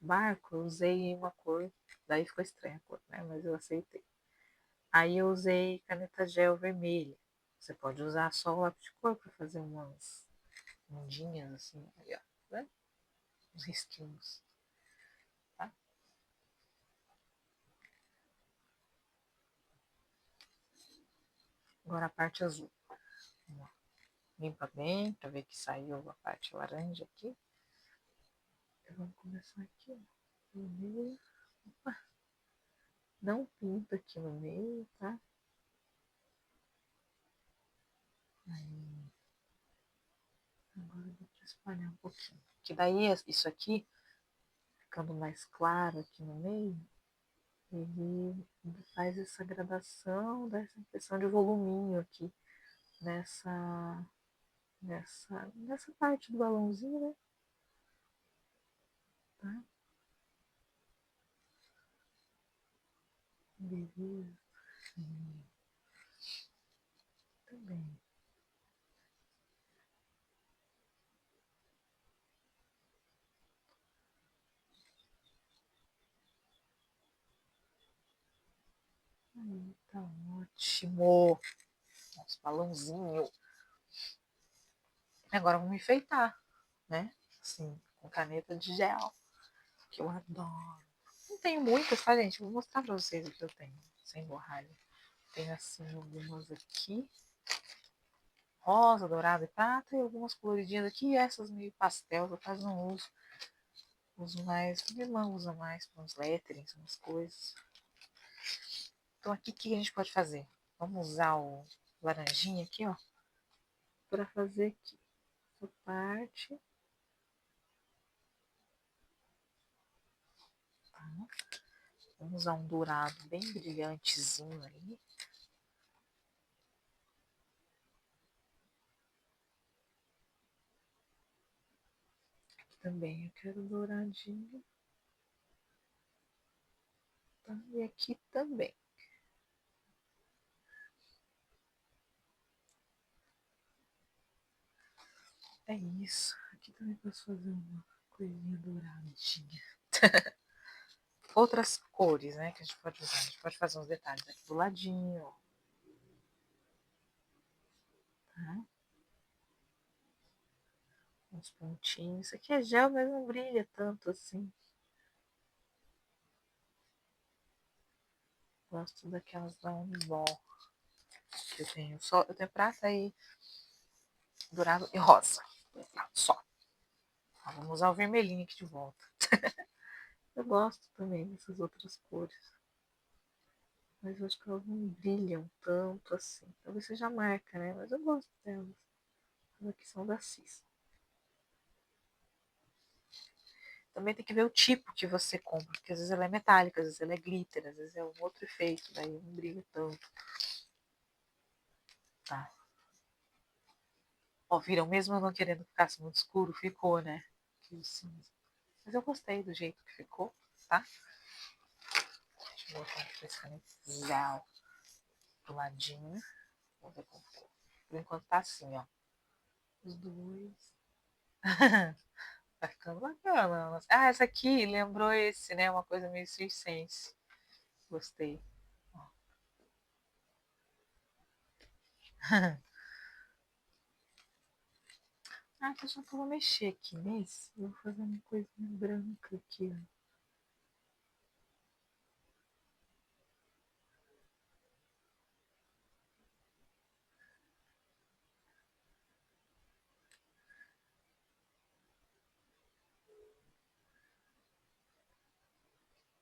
barco, eu usei uma cor. Daí ficou estranha a cor, né? Mas eu aceitei. Aí eu usei caneta gel vermelha. Você pode usar só o lápis de cor para fazer umas ondinhas assim, ali, ó, né? Uns risquinhos, tá? Agora a parte azul. Limpa bem para ver que saiu a parte laranja aqui. Vamos começar aqui, ó, no meio. Opa, não pinta aqui no meio, tá? Aí, agora eu vou espalhar um pouquinho. Que daí isso aqui, ficando mais claro aqui no meio, ele faz essa gradação, dá essa impressão de voluminho aqui nessa parte do balãozinho, né? Tá? Beleza. Também. Aí, tá ótimo. Nosso balãozinho. Agora vamos enfeitar, né? Assim, com caneta de gel, que eu adoro. Não tenho muitas, tá, gente? Vou mostrar pra vocês o que eu tenho, sem borralha. Tenho, assim, algumas aqui. Rosa, dourado e prata. E algumas coloridinhas aqui. E essas meio pastel, eu quase não uso. Uso mais, minha irmã usa mais para uns letterings, umas coisas. Então aqui o que a gente pode fazer? Vamos usar o laranjinha aqui, ó, para fazer aqui essa parte. Tá? Vamos usar um dourado bem brilhantezinho aí. também. Eu quero douradinho. Tá? E aqui também. É isso. Aqui também posso fazer uma coisinha douradinha. Outras cores, né, que a gente pode usar. A gente pode fazer uns detalhes aqui do ladinho, ó. Tá? Uns pontinhos. Isso aqui é gel, mas não brilha tanto assim. Gosto daquelas da Uniball que eu tenho. Eu tenho prata e dourado e rosa. Só. Vamos usar o vermelhinho aqui de volta. Eu gosto também dessas outras cores. Mas eu acho que elas não brilham tanto assim. Talvez seja a marca, né? Mas eu gosto delas. As aqui são da Cis. Também tem que ver o tipo que você compra, porque às vezes ela é metálica, às vezes ela é glitter, às vezes é um outro efeito, daí não brilha tanto. Tá. Ó, viram? Mesmo eu não querendo que ficasse muito escuro, ficou, né? Aqui o cinza. Mas eu gostei do jeito que ficou, tá? Deixa eu botar aqui esse canetel do ladinho. Vamos ver como ficou. Por enquanto tá assim, ó. Os dois. Tá ficando bacana. Ah, essa aqui lembrou esse, né? Uma coisa meio circense. Gostei. Ah, que eu já vou mexer aqui nesse. Eu vou fazer uma coisinha branca aqui, ó.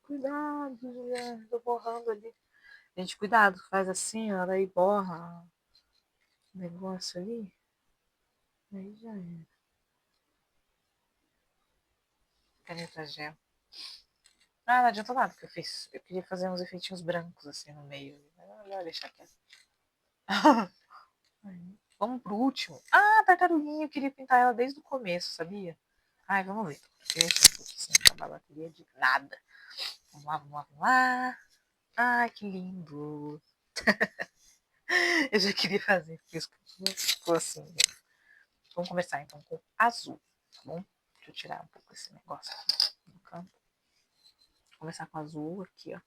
Cuidado, Juliana. Tô borrando ali. Gente, cuidado. Faz assim, ó. Daí borra o negócio ali. Aí já é. Caneta gel. Ah, não adiantou nada que eu fiz. Eu queria fazer uns efeitinhos brancos assim no meio. Mas é melhor deixar quieto. Vamos pro último. Ah, tartaruguinha. Eu queria pintar ela desde o começo, sabia? Ai, vamos ver. Deixa um pouquinho sem acabar a bateria de nada. Vamos lá, vamos lá, vamos lá. Ai, que lindo. Eu já queria fazer, porque ficou assim. Né? Vamos começar então com azul, tá bom? Deixa eu tirar um pouco esse negócio aqui do canto. Vou começar com azul aqui, ó.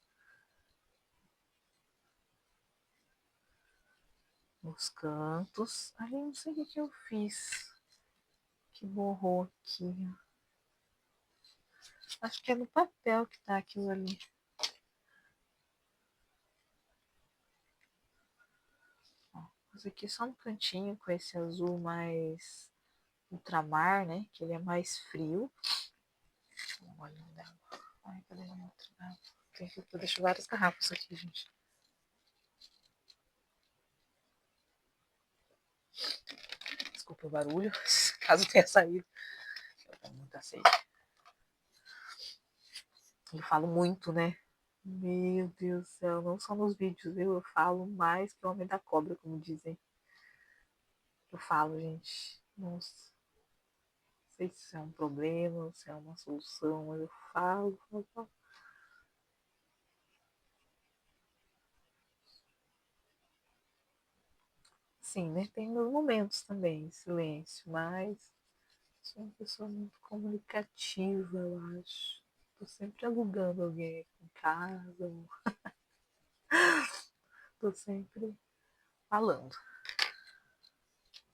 Nos cantos. Ai, não sei o que eu fiz. Que borrou aqui, ó. Acho que é no papel que tá aquilo ali. Ó, mas aqui só no cantinho com esse azul mais ultramar, né? Que ele é mais frio. Olha, ai, cadê a outra? Ah, eu deixo várias garrafas aqui, gente. Desculpa o barulho, caso tenha saído. Eu tenho muita sede. Eu falo muito, né? Meu Deus do céu, não só nos vídeos, eu falo mais que o homem da cobra, como dizem. Eu falo, gente. Nossa, não sei se é um problema, se é uma solução, mas eu falo, falo, falo. Sim, né? Tem meus momentos também, silêncio, mas sou uma pessoa muito comunicativa, eu acho. Tô sempre alugando alguém aqui em casa, tô sempre falando.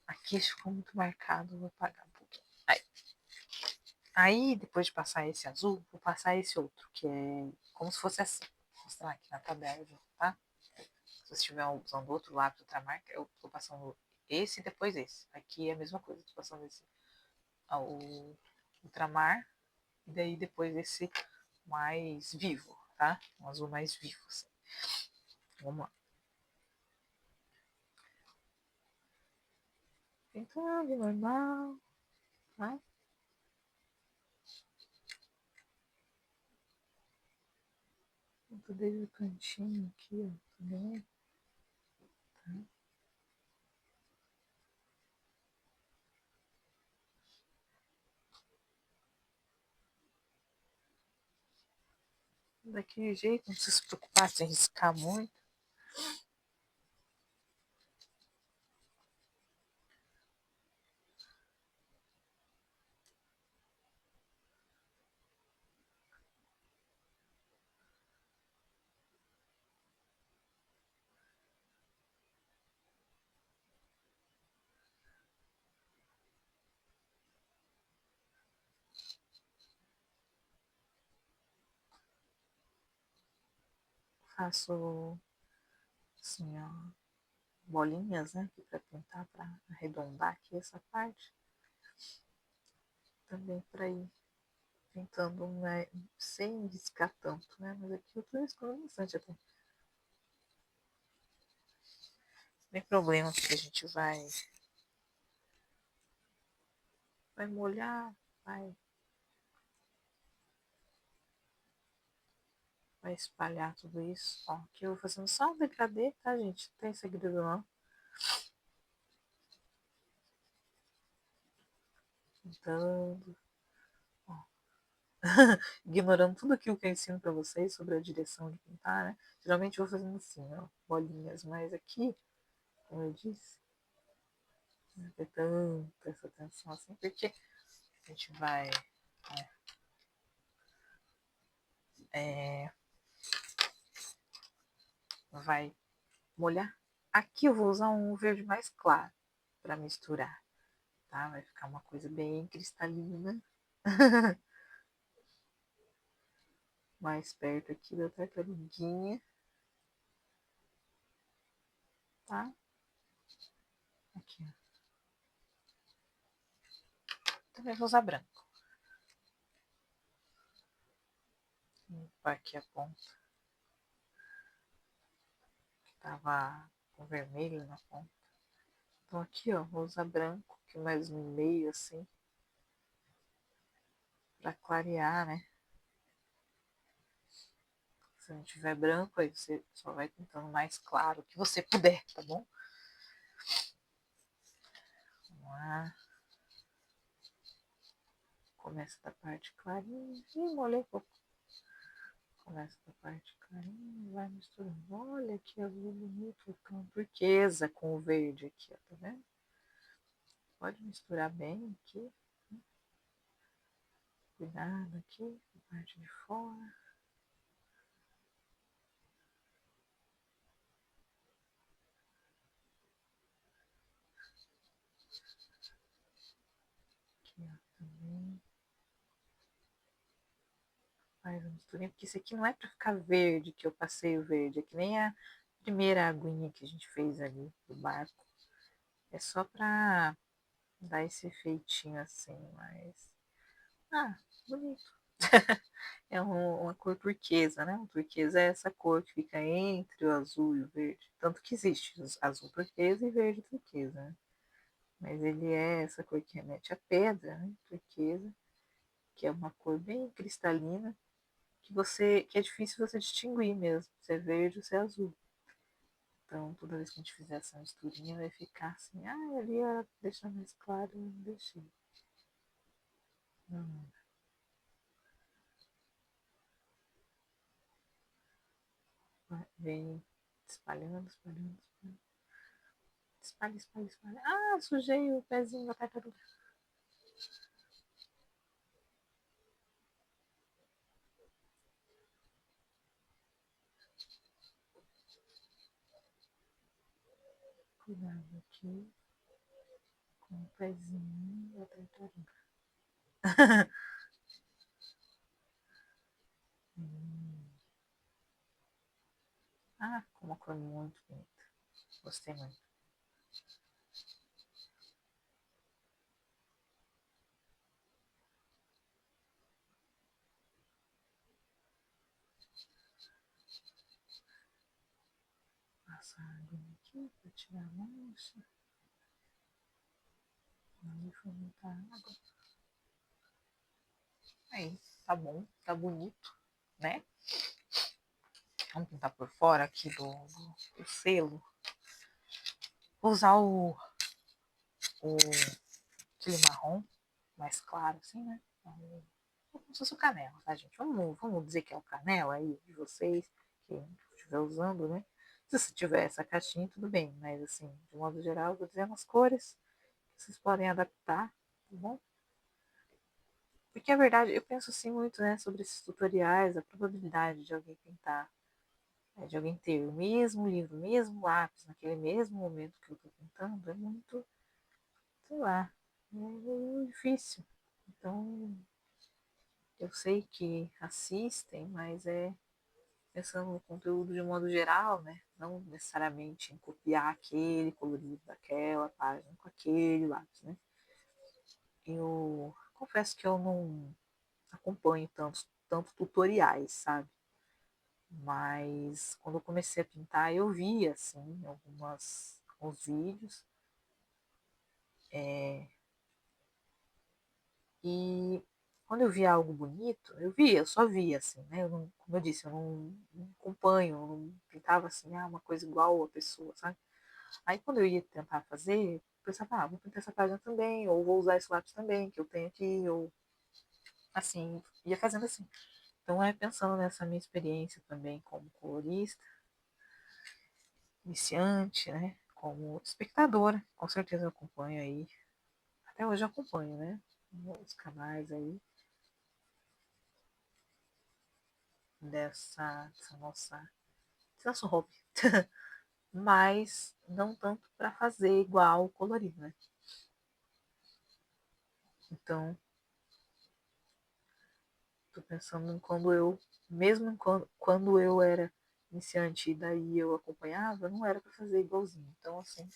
Aqui ficou muito marcado, vou apagar um pouquinho. Aí, depois de passar esse azul, vou passar esse outro, que é como se fosse assim. Vou mostrar aqui na tabela, tá? Se você estiver usando outro lápis, outra marca, eu tô passando esse e depois esse. Aqui é a mesma coisa, tô passando esse o ultramar e daí depois esse mais vivo, tá? Um azul mais vivo, assim. Vamos lá. Pintando normal, tá? Pinto desde o cantinho aqui, ó, também. Tá? daquele jeito, não precisa se preocupar sem riscar muito. Faço assim, ó, bolinhas, né? Para tentar para arredondar aqui essa parte. Também para ir tentando, né, sem riscar tanto, né? Mas aqui eu tô riscando bastante até. Não tem problema, porque a gente vai molhar, vai, vai espalhar tudo isso. Ó, aqui eu vou fazendo só um degradê, tá, gente? Não tem segredo não. Pintando, ó. Ignorando tudo aquilo que eu ensino para vocês sobre a direção de pintar, né? Geralmente eu vou fazendo assim, ó, bolinhas, mas aqui, como eu disse, não ter tanta essa atenção assim, porque a gente é, vai molhar. Aqui eu vou usar um verde mais claro para misturar, tá? Vai ficar uma coisa bem cristalina. Mais perto aqui da tartaruguinha, tá? Aqui, ó. Também vou usar branco. Vou limpar aqui a ponta, que tava com vermelho na ponta. Então aqui, ó, vou usar branco, que mais no meio, assim, pra clarear, né? Se não tiver branco, aí você só vai pintando mais claro que você puder, tá bom? Vamos lá. Começa da parte clarinha. Ih, molhei pouco. Começa da parte clarinha, vai misturando. Olha que azul bonito, com turquesa com o verde aqui, ó, tá vendo? Pode misturar bem aqui. Cuidado aqui, na parte de fora. Aqui, ó, também. Faz uma misturinha, porque isso aqui não é pra ficar verde, que eu passei o verde. É que nem a primeira aguinha que a gente fez ali do barco. É só pra dar esse efeitinho assim, mas... Ah, bonito. É uma cor turquesa, né? O turquesa é essa cor que fica entre o azul e o verde. Tanto que existe azul turquesa e verde turquesa, né? Mas ele é essa cor que remete à pedra, né? Turquesa, que é uma cor bem cristalina, que é difícil você distinguir mesmo, se é verde ou se é azul. Então, toda vez que a gente fizer essa misturinha, vai ficar assim, ah, ali era deixar mais claro, eu não deixei. Não, vem espalhando, espalhando, espalhando. Espalha, espalha, espalha. Ah, sujei o pezinho da tartaruga. Cuidado aqui com o pezinho da tartaruga. Ah, ficou uma cor muito bonita. Gostei muito. Passar a água aqui para tirar a mancha. Aí foi muita água. Aí, tá bom, tá bonito, né? Vamos pintar por fora aqui do selo. Vou usar o aquele marrom mais claro, assim, né? como se fosse o canela, tá, gente? Vamos dizer que é o canela aí de vocês, que estiver usando, né? Se você tiver essa caixinha, tudo bem, mas assim, de modo geral, eu vou dizendo as cores que vocês podem adaptar, tá bom? Porque a verdade, eu penso assim muito, né, sobre esses tutoriais, a probabilidade de alguém pintar, de alguém ter o mesmo livro, o mesmo lápis, naquele mesmo momento que eu estou pintando, é muito, sei lá, é difícil. Então, eu sei que assistem, mas é pensando no conteúdo de modo geral, né? Não necessariamente em copiar aquele colorido daquela página com aquele lápis, né? Eu confesso que eu não acompanho tanto tutoriais, sabe? Mas quando eu comecei a pintar, eu vi, assim, alguns vídeos. E quando eu via algo bonito, eu só via, assim, né? Eu não, como eu disse, eu não acompanho, eu não pintava assim, uma coisa igual a pessoa, sabe? Aí quando eu ia tentar fazer, eu pensava, vou pintar essa página também, ou vou usar esse lápis também, que eu tenho aqui, ou assim, ia fazendo assim. Então é pensando nessa minha experiência também como colorista, iniciante, né? Como espectadora, com certeza eu acompanho aí. Até hoje eu acompanho, né? Os canais aí dessa desse nosso hobby. Mas não tanto para fazer igual o colorido, né? Então, tô pensando em quando eu, mesmo quando eu era iniciante e daí eu acompanhava, não era para fazer igualzinho. Então, assim,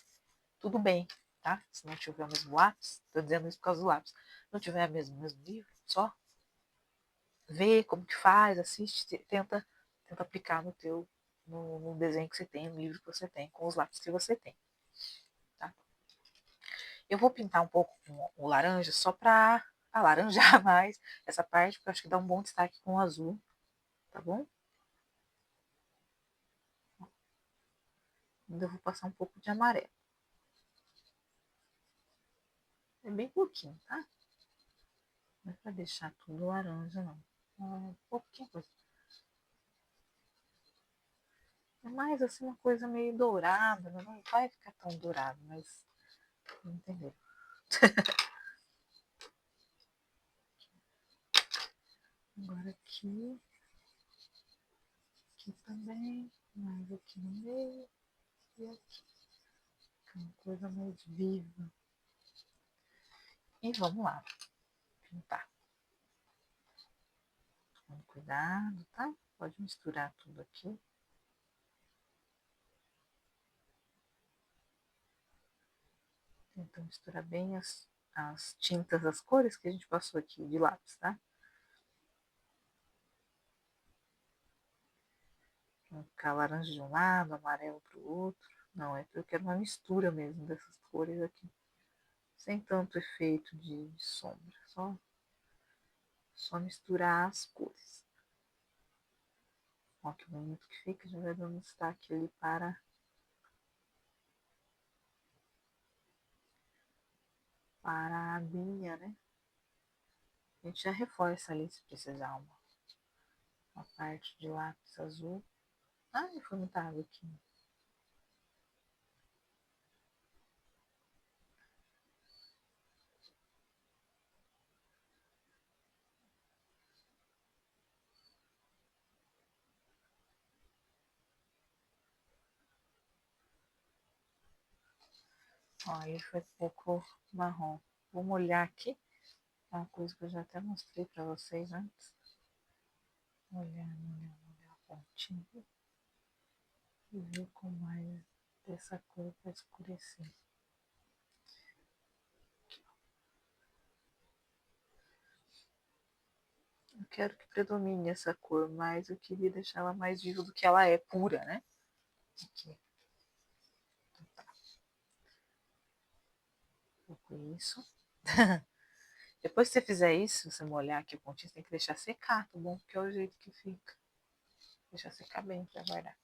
tudo bem, tá? Se não tiver o mesmo lápis, tô dizendo isso por causa do lápis, não tiver o mesmo livro, só vê como que faz, assiste, tenta aplicar no desenho que você tem, no livro que você tem, com os lápis que você tem, tá? Eu vou pintar um pouco com o laranja só para alaranjar mais essa parte, porque eu acho que dá um bom destaque com o azul, tá bom? Ainda vou passar um pouco de amarelo. É bem pouquinho, tá? Não é para deixar tudo laranja, não. É pouquinho coisa. É mais assim uma coisa meio dourada, não vai ficar tão dourado, mas não entendeu. Agora aqui também, mais aqui no meio e aqui. Fica uma coisa mais viva. E vamos lá, pintar. Com cuidado, tá? Pode misturar tudo aqui. Tenta misturar bem as tintas, as cores que a gente passou aqui de lápis, tá? Não ficar laranja de um lado, amarelo para o outro. Não, é porque eu quero uma mistura mesmo dessas cores aqui. Sem tanto efeito de sombra. Só misturar as cores. Ó, que bonito que fica. Já vai dando destaque ali para a aguinha, né? A gente já reforça ali se precisar uma parte de lápis azul. Ai, foi muita água aqui. Ó, aí foi pouco marrom. Vou molhar aqui. É uma coisa que eu já até mostrei para vocês antes. Molhar a pontinha. E ver com mais dessa cor para escurecer. Eu quero que predomine essa cor, mas eu queria deixar ela mais viva do que ela é, pura, né? Aqui. Então tá. Vou com isso. Depois que você fizer isso, você molhar aqui a pontinha, você tem que deixar secar, tá bom? Porque é o jeito que fica. Deixar secar bem para guardar.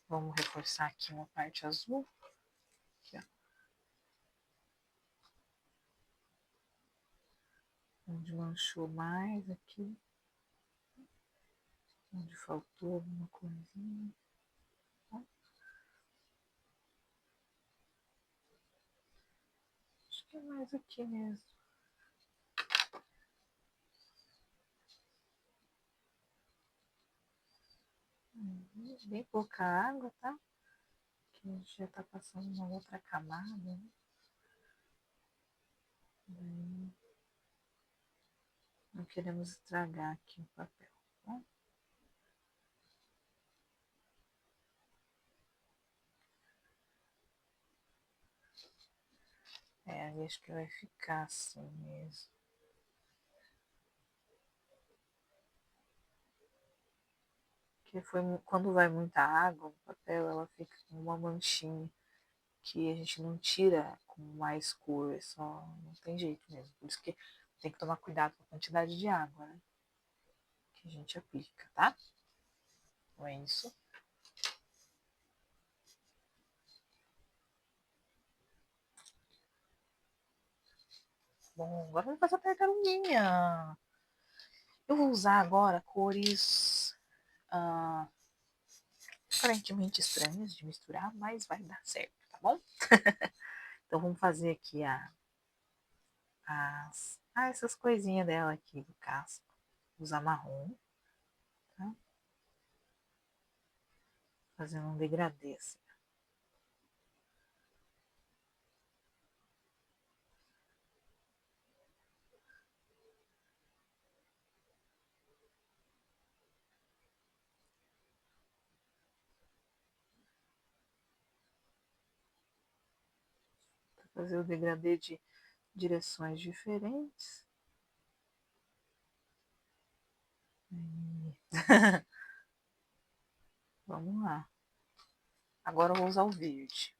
Vamos reforçar aqui uma parte azul. Aqui, ó. onde manchou mais aqui, onde faltou alguma coisinha. Acho que é mais aqui mesmo. Bem pouca água, tá? Que a gente já tá passando uma outra camada, né? Daí não queremos estragar aqui o papel, tá? É, acho que vai ficar assim mesmo. Porque quando vai muita água no papel, ela fica com uma manchinha que a gente não tira com mais cor, é só não tem jeito mesmo. Por isso que tem que tomar cuidado com a quantidade de água, né? Que a gente aplica, tá? Então é isso. Bom, agora vamos fazer a tartaruguinha. Eu vou usar agora cores ah, aparentemente estranhas de misturar, mas vai dar certo, tá bom? Então vamos fazer aqui essas coisinhas dela aqui do casco. Usar marrom, tá? Fazendo um degradê assim. Fazer o degradê de direções diferentes. Vamos lá. Agora eu vou usar o verde.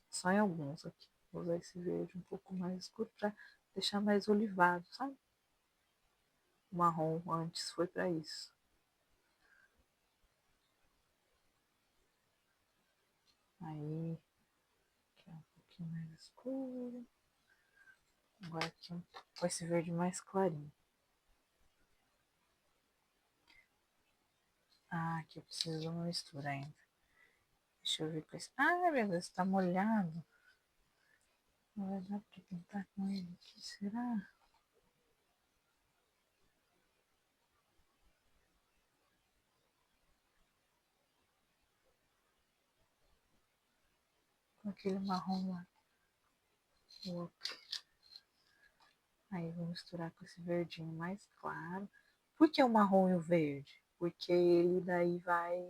Só em alguns aqui. Vou usar esse verde um pouco mais escuro para deixar mais olivado, sabe? O marrom antes foi para isso. Aí, aqui é um pouquinho mais escuro. Agora aqui com esse verde mais clarinho. Ah, aqui eu preciso de uma mistura ainda. Deixa eu ver com esse. Ah, meu Deus, tá molhado. Não vai dar pra pintar com ele aqui, será? Com aquele marrom lá. Aí vou misturar com esse verdinho mais claro. Por que o marrom e o verde? Porque ele daí vai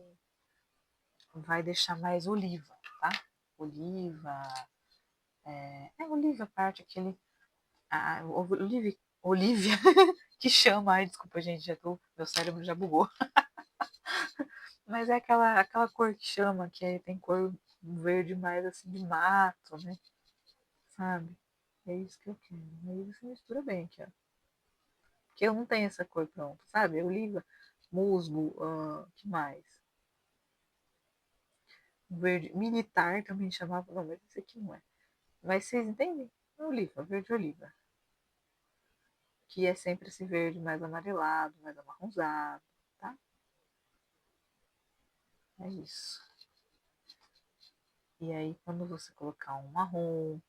deixar mais oliva, tá? Oliva. Oliva, parte aquele. Olivia, que chama. Ai, desculpa, gente, meu cérebro já bugou. Mas é aquela cor que chama, que tem cor verde mais assim de mato, né? Sabe? É isso que eu quero. Aí você mistura bem aqui, ó. Porque eu não tenho essa cor pronta, sabe? Oliva, musgo, que mais? Verde militar também chamava, não, mas esse aqui não é. Mas vocês entendem? Oliva, verde oliva. Que é sempre esse verde mais amarelado, mais amarronzado, tá? É isso. E aí, quando você colocar um marrom,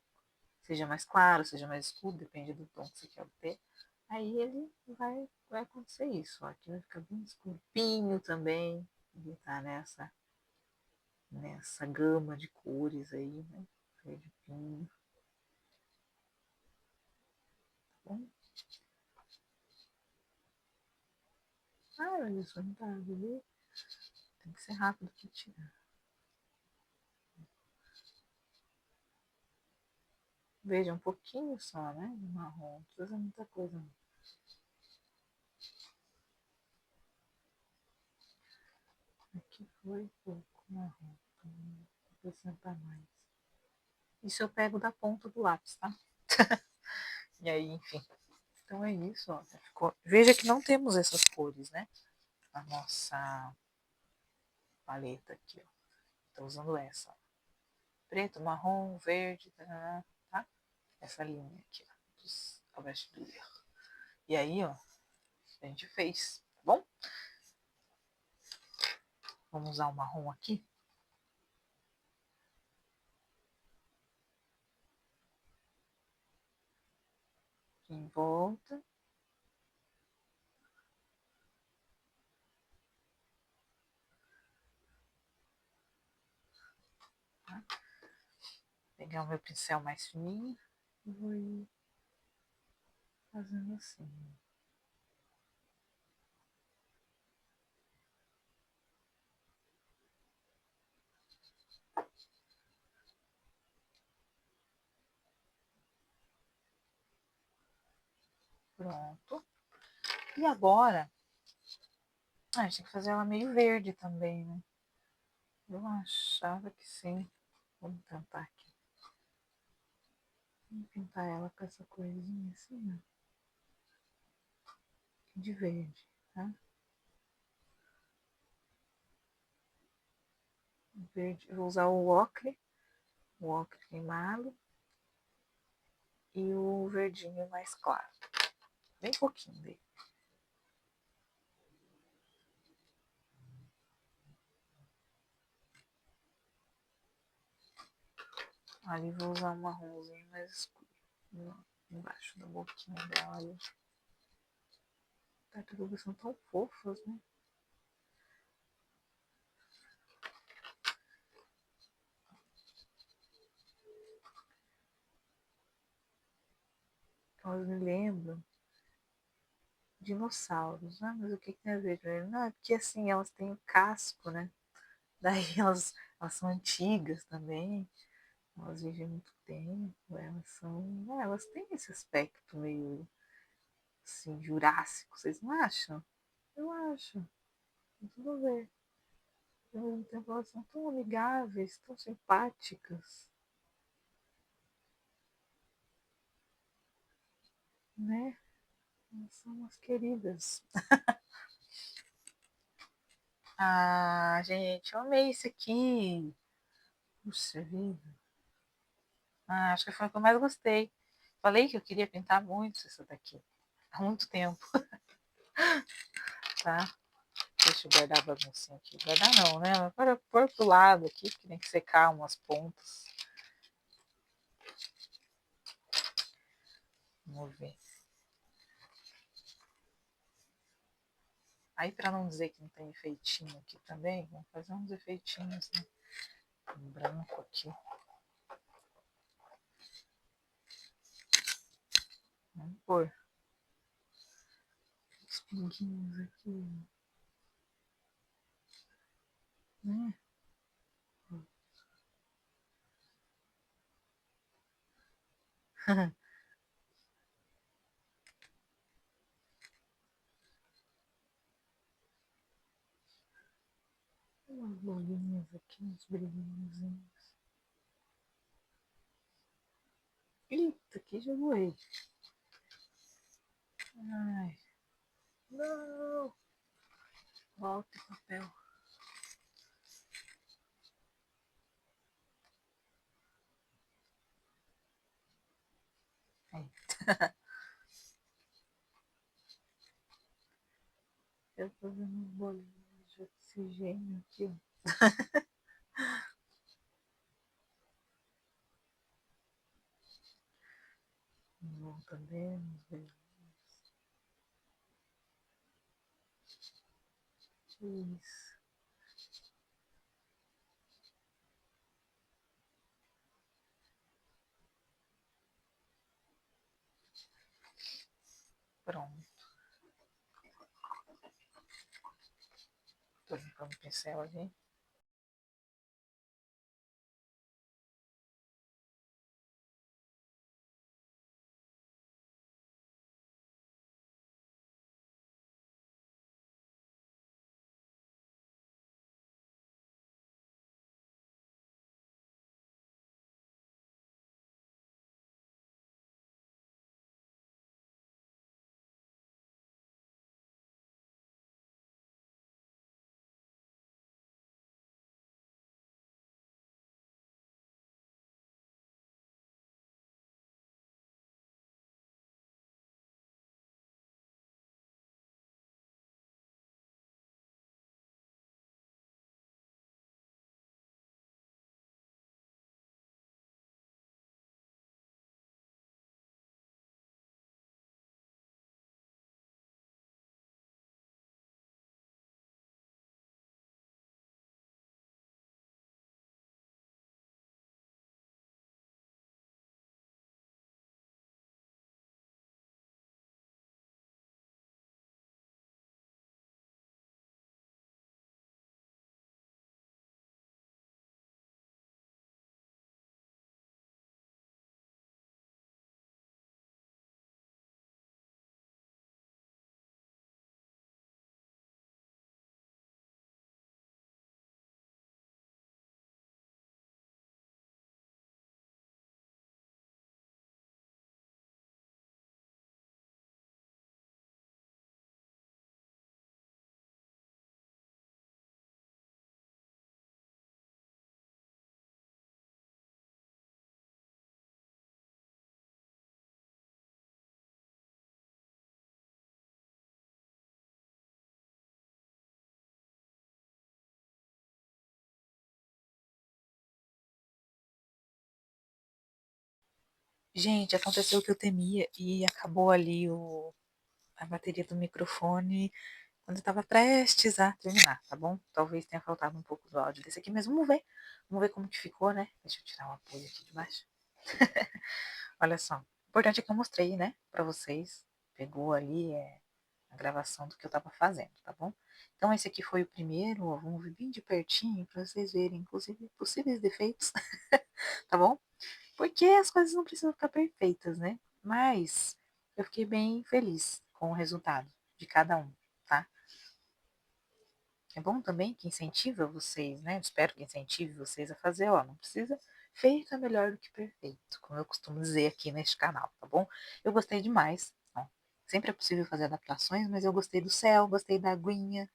seja mais claro, seja mais escuro, depende do tom que você quer obter, aí ele vai acontecer isso. Ó. Aqui vai ficar bem escuro. Pinho também, ele tá nessa gama de cores aí, né? Verde pinho, tá bom? Ah, mas isso não tá, viu? Tem que ser rápido para tirar. Veja, um pouquinho só, né? De marrom, não precisa muita coisa não. Aqui foi pouco marrom, então vou acrescentar mais. Isso eu pego da ponta do lápis, tá? E aí, enfim. Então é isso, ó. Veja que não temos essas cores, né? A nossa paleta aqui, ó. Estou usando essa, ó. Preto, marrom, verde, tá? Essa linha aqui, ó. Dos Alberto Durer. E aí, ó, a gente fez, tá bom? Vamos usar o marrom aqui. Aqui em volta. Tá? Pegar o meu pincel mais fininho e vou ir fazendo assim. Pronto. E agora, a gente tem que fazer ela meio verde também, né? Eu achava que sim. Vamos tentar aqui. Vamos pintar ela com essa corzinha assim, ó. De verde, tá? Verde. Eu vou usar o ocre queimado e o verdinho mais claro. Bem pouquinho dele. Ali vou usar um marronzinho mais escuro. Embaixo da boquinha dela ali. Tartarugas são tão fofas, né? Elas me lembram dinossauros. Ah, mas o que tem a ver com ele? Não, é porque assim, elas têm o casco, né? Daí elas são antigas também. Elas vivem muito tempo. Elas são. Elas têm esse aspecto meio assim, jurássico, vocês não acham? Eu acho. Tem tudo a ver. Ao mesmo tempo, elas são tão amigáveis, tão simpáticas, né? Elas são umas queridas. Ah, gente, eu amei isso aqui. Puxa vida. Ah, acho que foi o que eu mais gostei. Falei que eu queria pintar muito isso daqui. Há muito tempo, tá? Deixa eu guardar a baguncinha aqui. Guardar não, né? Agora pôr pro lado aqui, que tem que secar umas pontas. Vamos ver. Aí, para não dizer que não tem efeitinho aqui também, vamos fazer uns efeitinhos, né? Um branco aqui. Vamos pôr os pinguinhos aqui, né? Umas bolinhas aqui, uns brilhinhos. Eita, aqui já voei. Ai, não! Volta o papel. Aí. Eu tô fazendo uns bolinhos de oxigênio aqui, ó. Vou também, uns beijinhos. Isso. Pronto. Tô limpando o pincel ali. Gente, aconteceu o que eu temia e acabou ali a bateria do microfone quando eu estava prestes a terminar, tá bom? Talvez tenha faltado um pouco do áudio desse aqui, mas vamos ver. Vamos ver como que ficou, né? Deixa eu tirar o apoio aqui de baixo. Olha só. O importante é que eu mostrei, né, pra vocês. Pegou ali a gravação do que eu tava fazendo, tá bom? Então esse aqui foi o primeiro, ó, vamos ver bem de pertinho pra vocês verem, inclusive, possíveis defeitos, tá bom? Porque as coisas não precisam ficar perfeitas, né? Mas eu fiquei bem feliz com o resultado de cada um, tá? É bom também que incentiva vocês, né? Espero que incentive vocês a fazer, ó, não precisa feito é melhor do que perfeito, como eu costumo dizer aqui neste canal, tá bom? Eu gostei demais, ó. Sempre é possível fazer adaptações, mas eu gostei do céu, gostei da aguinha,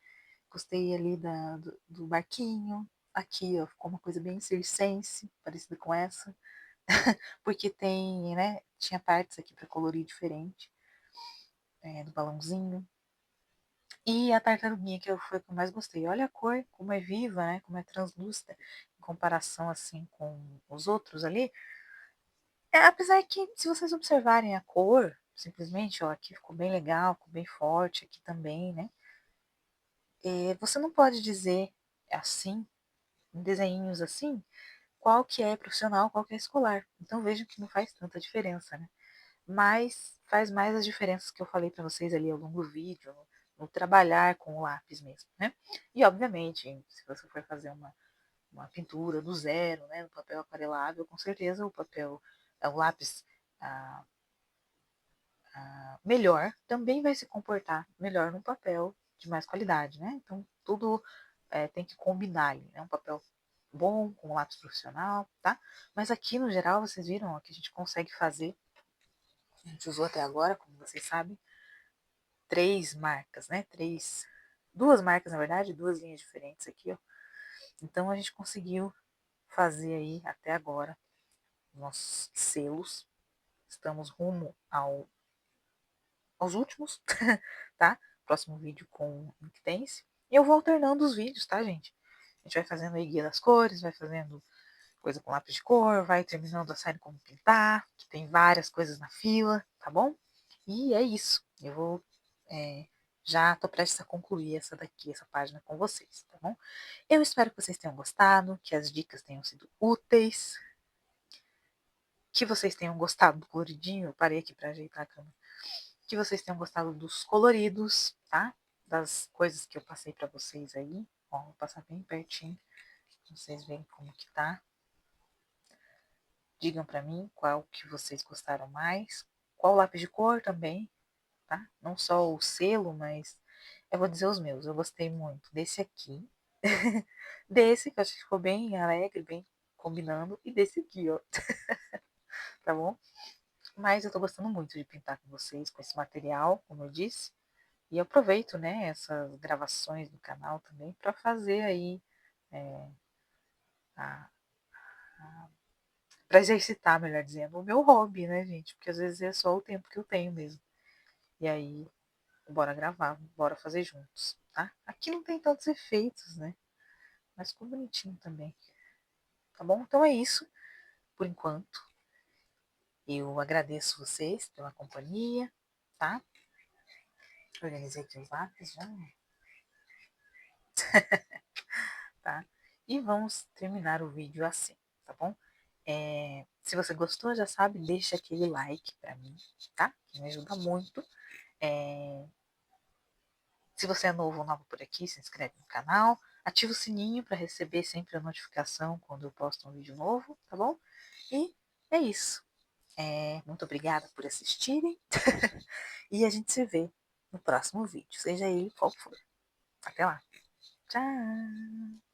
gostei ali do barquinho. Aqui, ó, ficou uma coisa bem circense, parecida com essa, porque tem, né? Tinha partes aqui para colorir diferente, do balãozinho. E a tartaruguinha foi a que eu mais gostei. Olha a cor, como é viva, né? Como é translúcida em comparação assim com os outros ali. Apesar que, se vocês observarem a cor, simplesmente, ó, aqui ficou bem legal, ficou bem forte, aqui também, né? Você não pode dizer assim, em desenhinhos assim, qual que é profissional, qual que é escolar. Então vejam que não faz tanta diferença, né? Mas faz mais as diferenças que eu falei para vocês ali ao longo do vídeo, no trabalhar com o lápis mesmo, né? E obviamente, se você for fazer uma pintura do zero, né, no papel aquarelável, com certeza o lápis ah, melhor também vai se comportar melhor no papel de mais qualidade, né? Então tudo tem que combinar ali, né? Um papel bom com um lápis profissional, tá? Mas aqui no geral vocês viram ó, que a gente consegue fazer, a gente usou até agora, como vocês sabem, três marcas, né? Duas marcas na verdade, duas linhas diferentes aqui, ó. Então a gente conseguiu fazer aí até agora nossos selos. Estamos rumo aos últimos, tá? Próximo vídeo com Inktense. E eu vou alternando os vídeos, tá, gente? A gente vai fazendo aí guia das cores, vai fazendo coisa com lápis de cor, vai terminando a série como pintar, que tem várias coisas na fila, tá bom? E é isso. Eu vou já tô prestes a concluir essa daqui, essa página com vocês, tá bom? Eu espero que vocês tenham gostado, que as dicas tenham sido úteis, que vocês tenham gostado do coloridinho. Eu parei aqui para ajeitar a câmera. Que vocês tenham gostado dos coloridos, tá? Das coisas que eu passei para vocês aí. Ó, vou passar bem pertinho, pra vocês verem como que tá. Digam para mim qual que vocês gostaram mais. Qual lápis de cor também, tá? Não só o selo, mas eu vou dizer os meus. Eu gostei muito desse aqui. Desse, que eu acho que ficou bem alegre, bem combinando. E desse aqui, ó. Tá bom? Mas eu tô gostando muito de pintar com vocês, com esse material, como eu disse. E eu aproveito, né, essas gravações do canal também para fazer aí, é, para exercitar, melhor dizendo, o meu hobby, né, gente? Porque às vezes é só o tempo que eu tenho mesmo. E aí, bora gravar, bora fazer juntos, tá? Aqui não tem tantos efeitos, né? Mas ficou bonitinho também. Tá bom? Então é isso, por enquanto. Eu agradeço vocês pela companhia, tá? Organizei aqui os lápis já, tá? E vamos terminar o vídeo assim, tá bom? Se você gostou, já sabe, deixa aquele like pra mim, tá? Que me ajuda muito. É, se você é novo ou nova por aqui, se inscreve no canal, ativa o sininho para receber sempre a notificação quando eu posto um vídeo novo, tá bom? E é isso. Muito obrigada por assistirem e a gente se vê no próximo vídeo, seja ele qual for. Até lá. Tchau!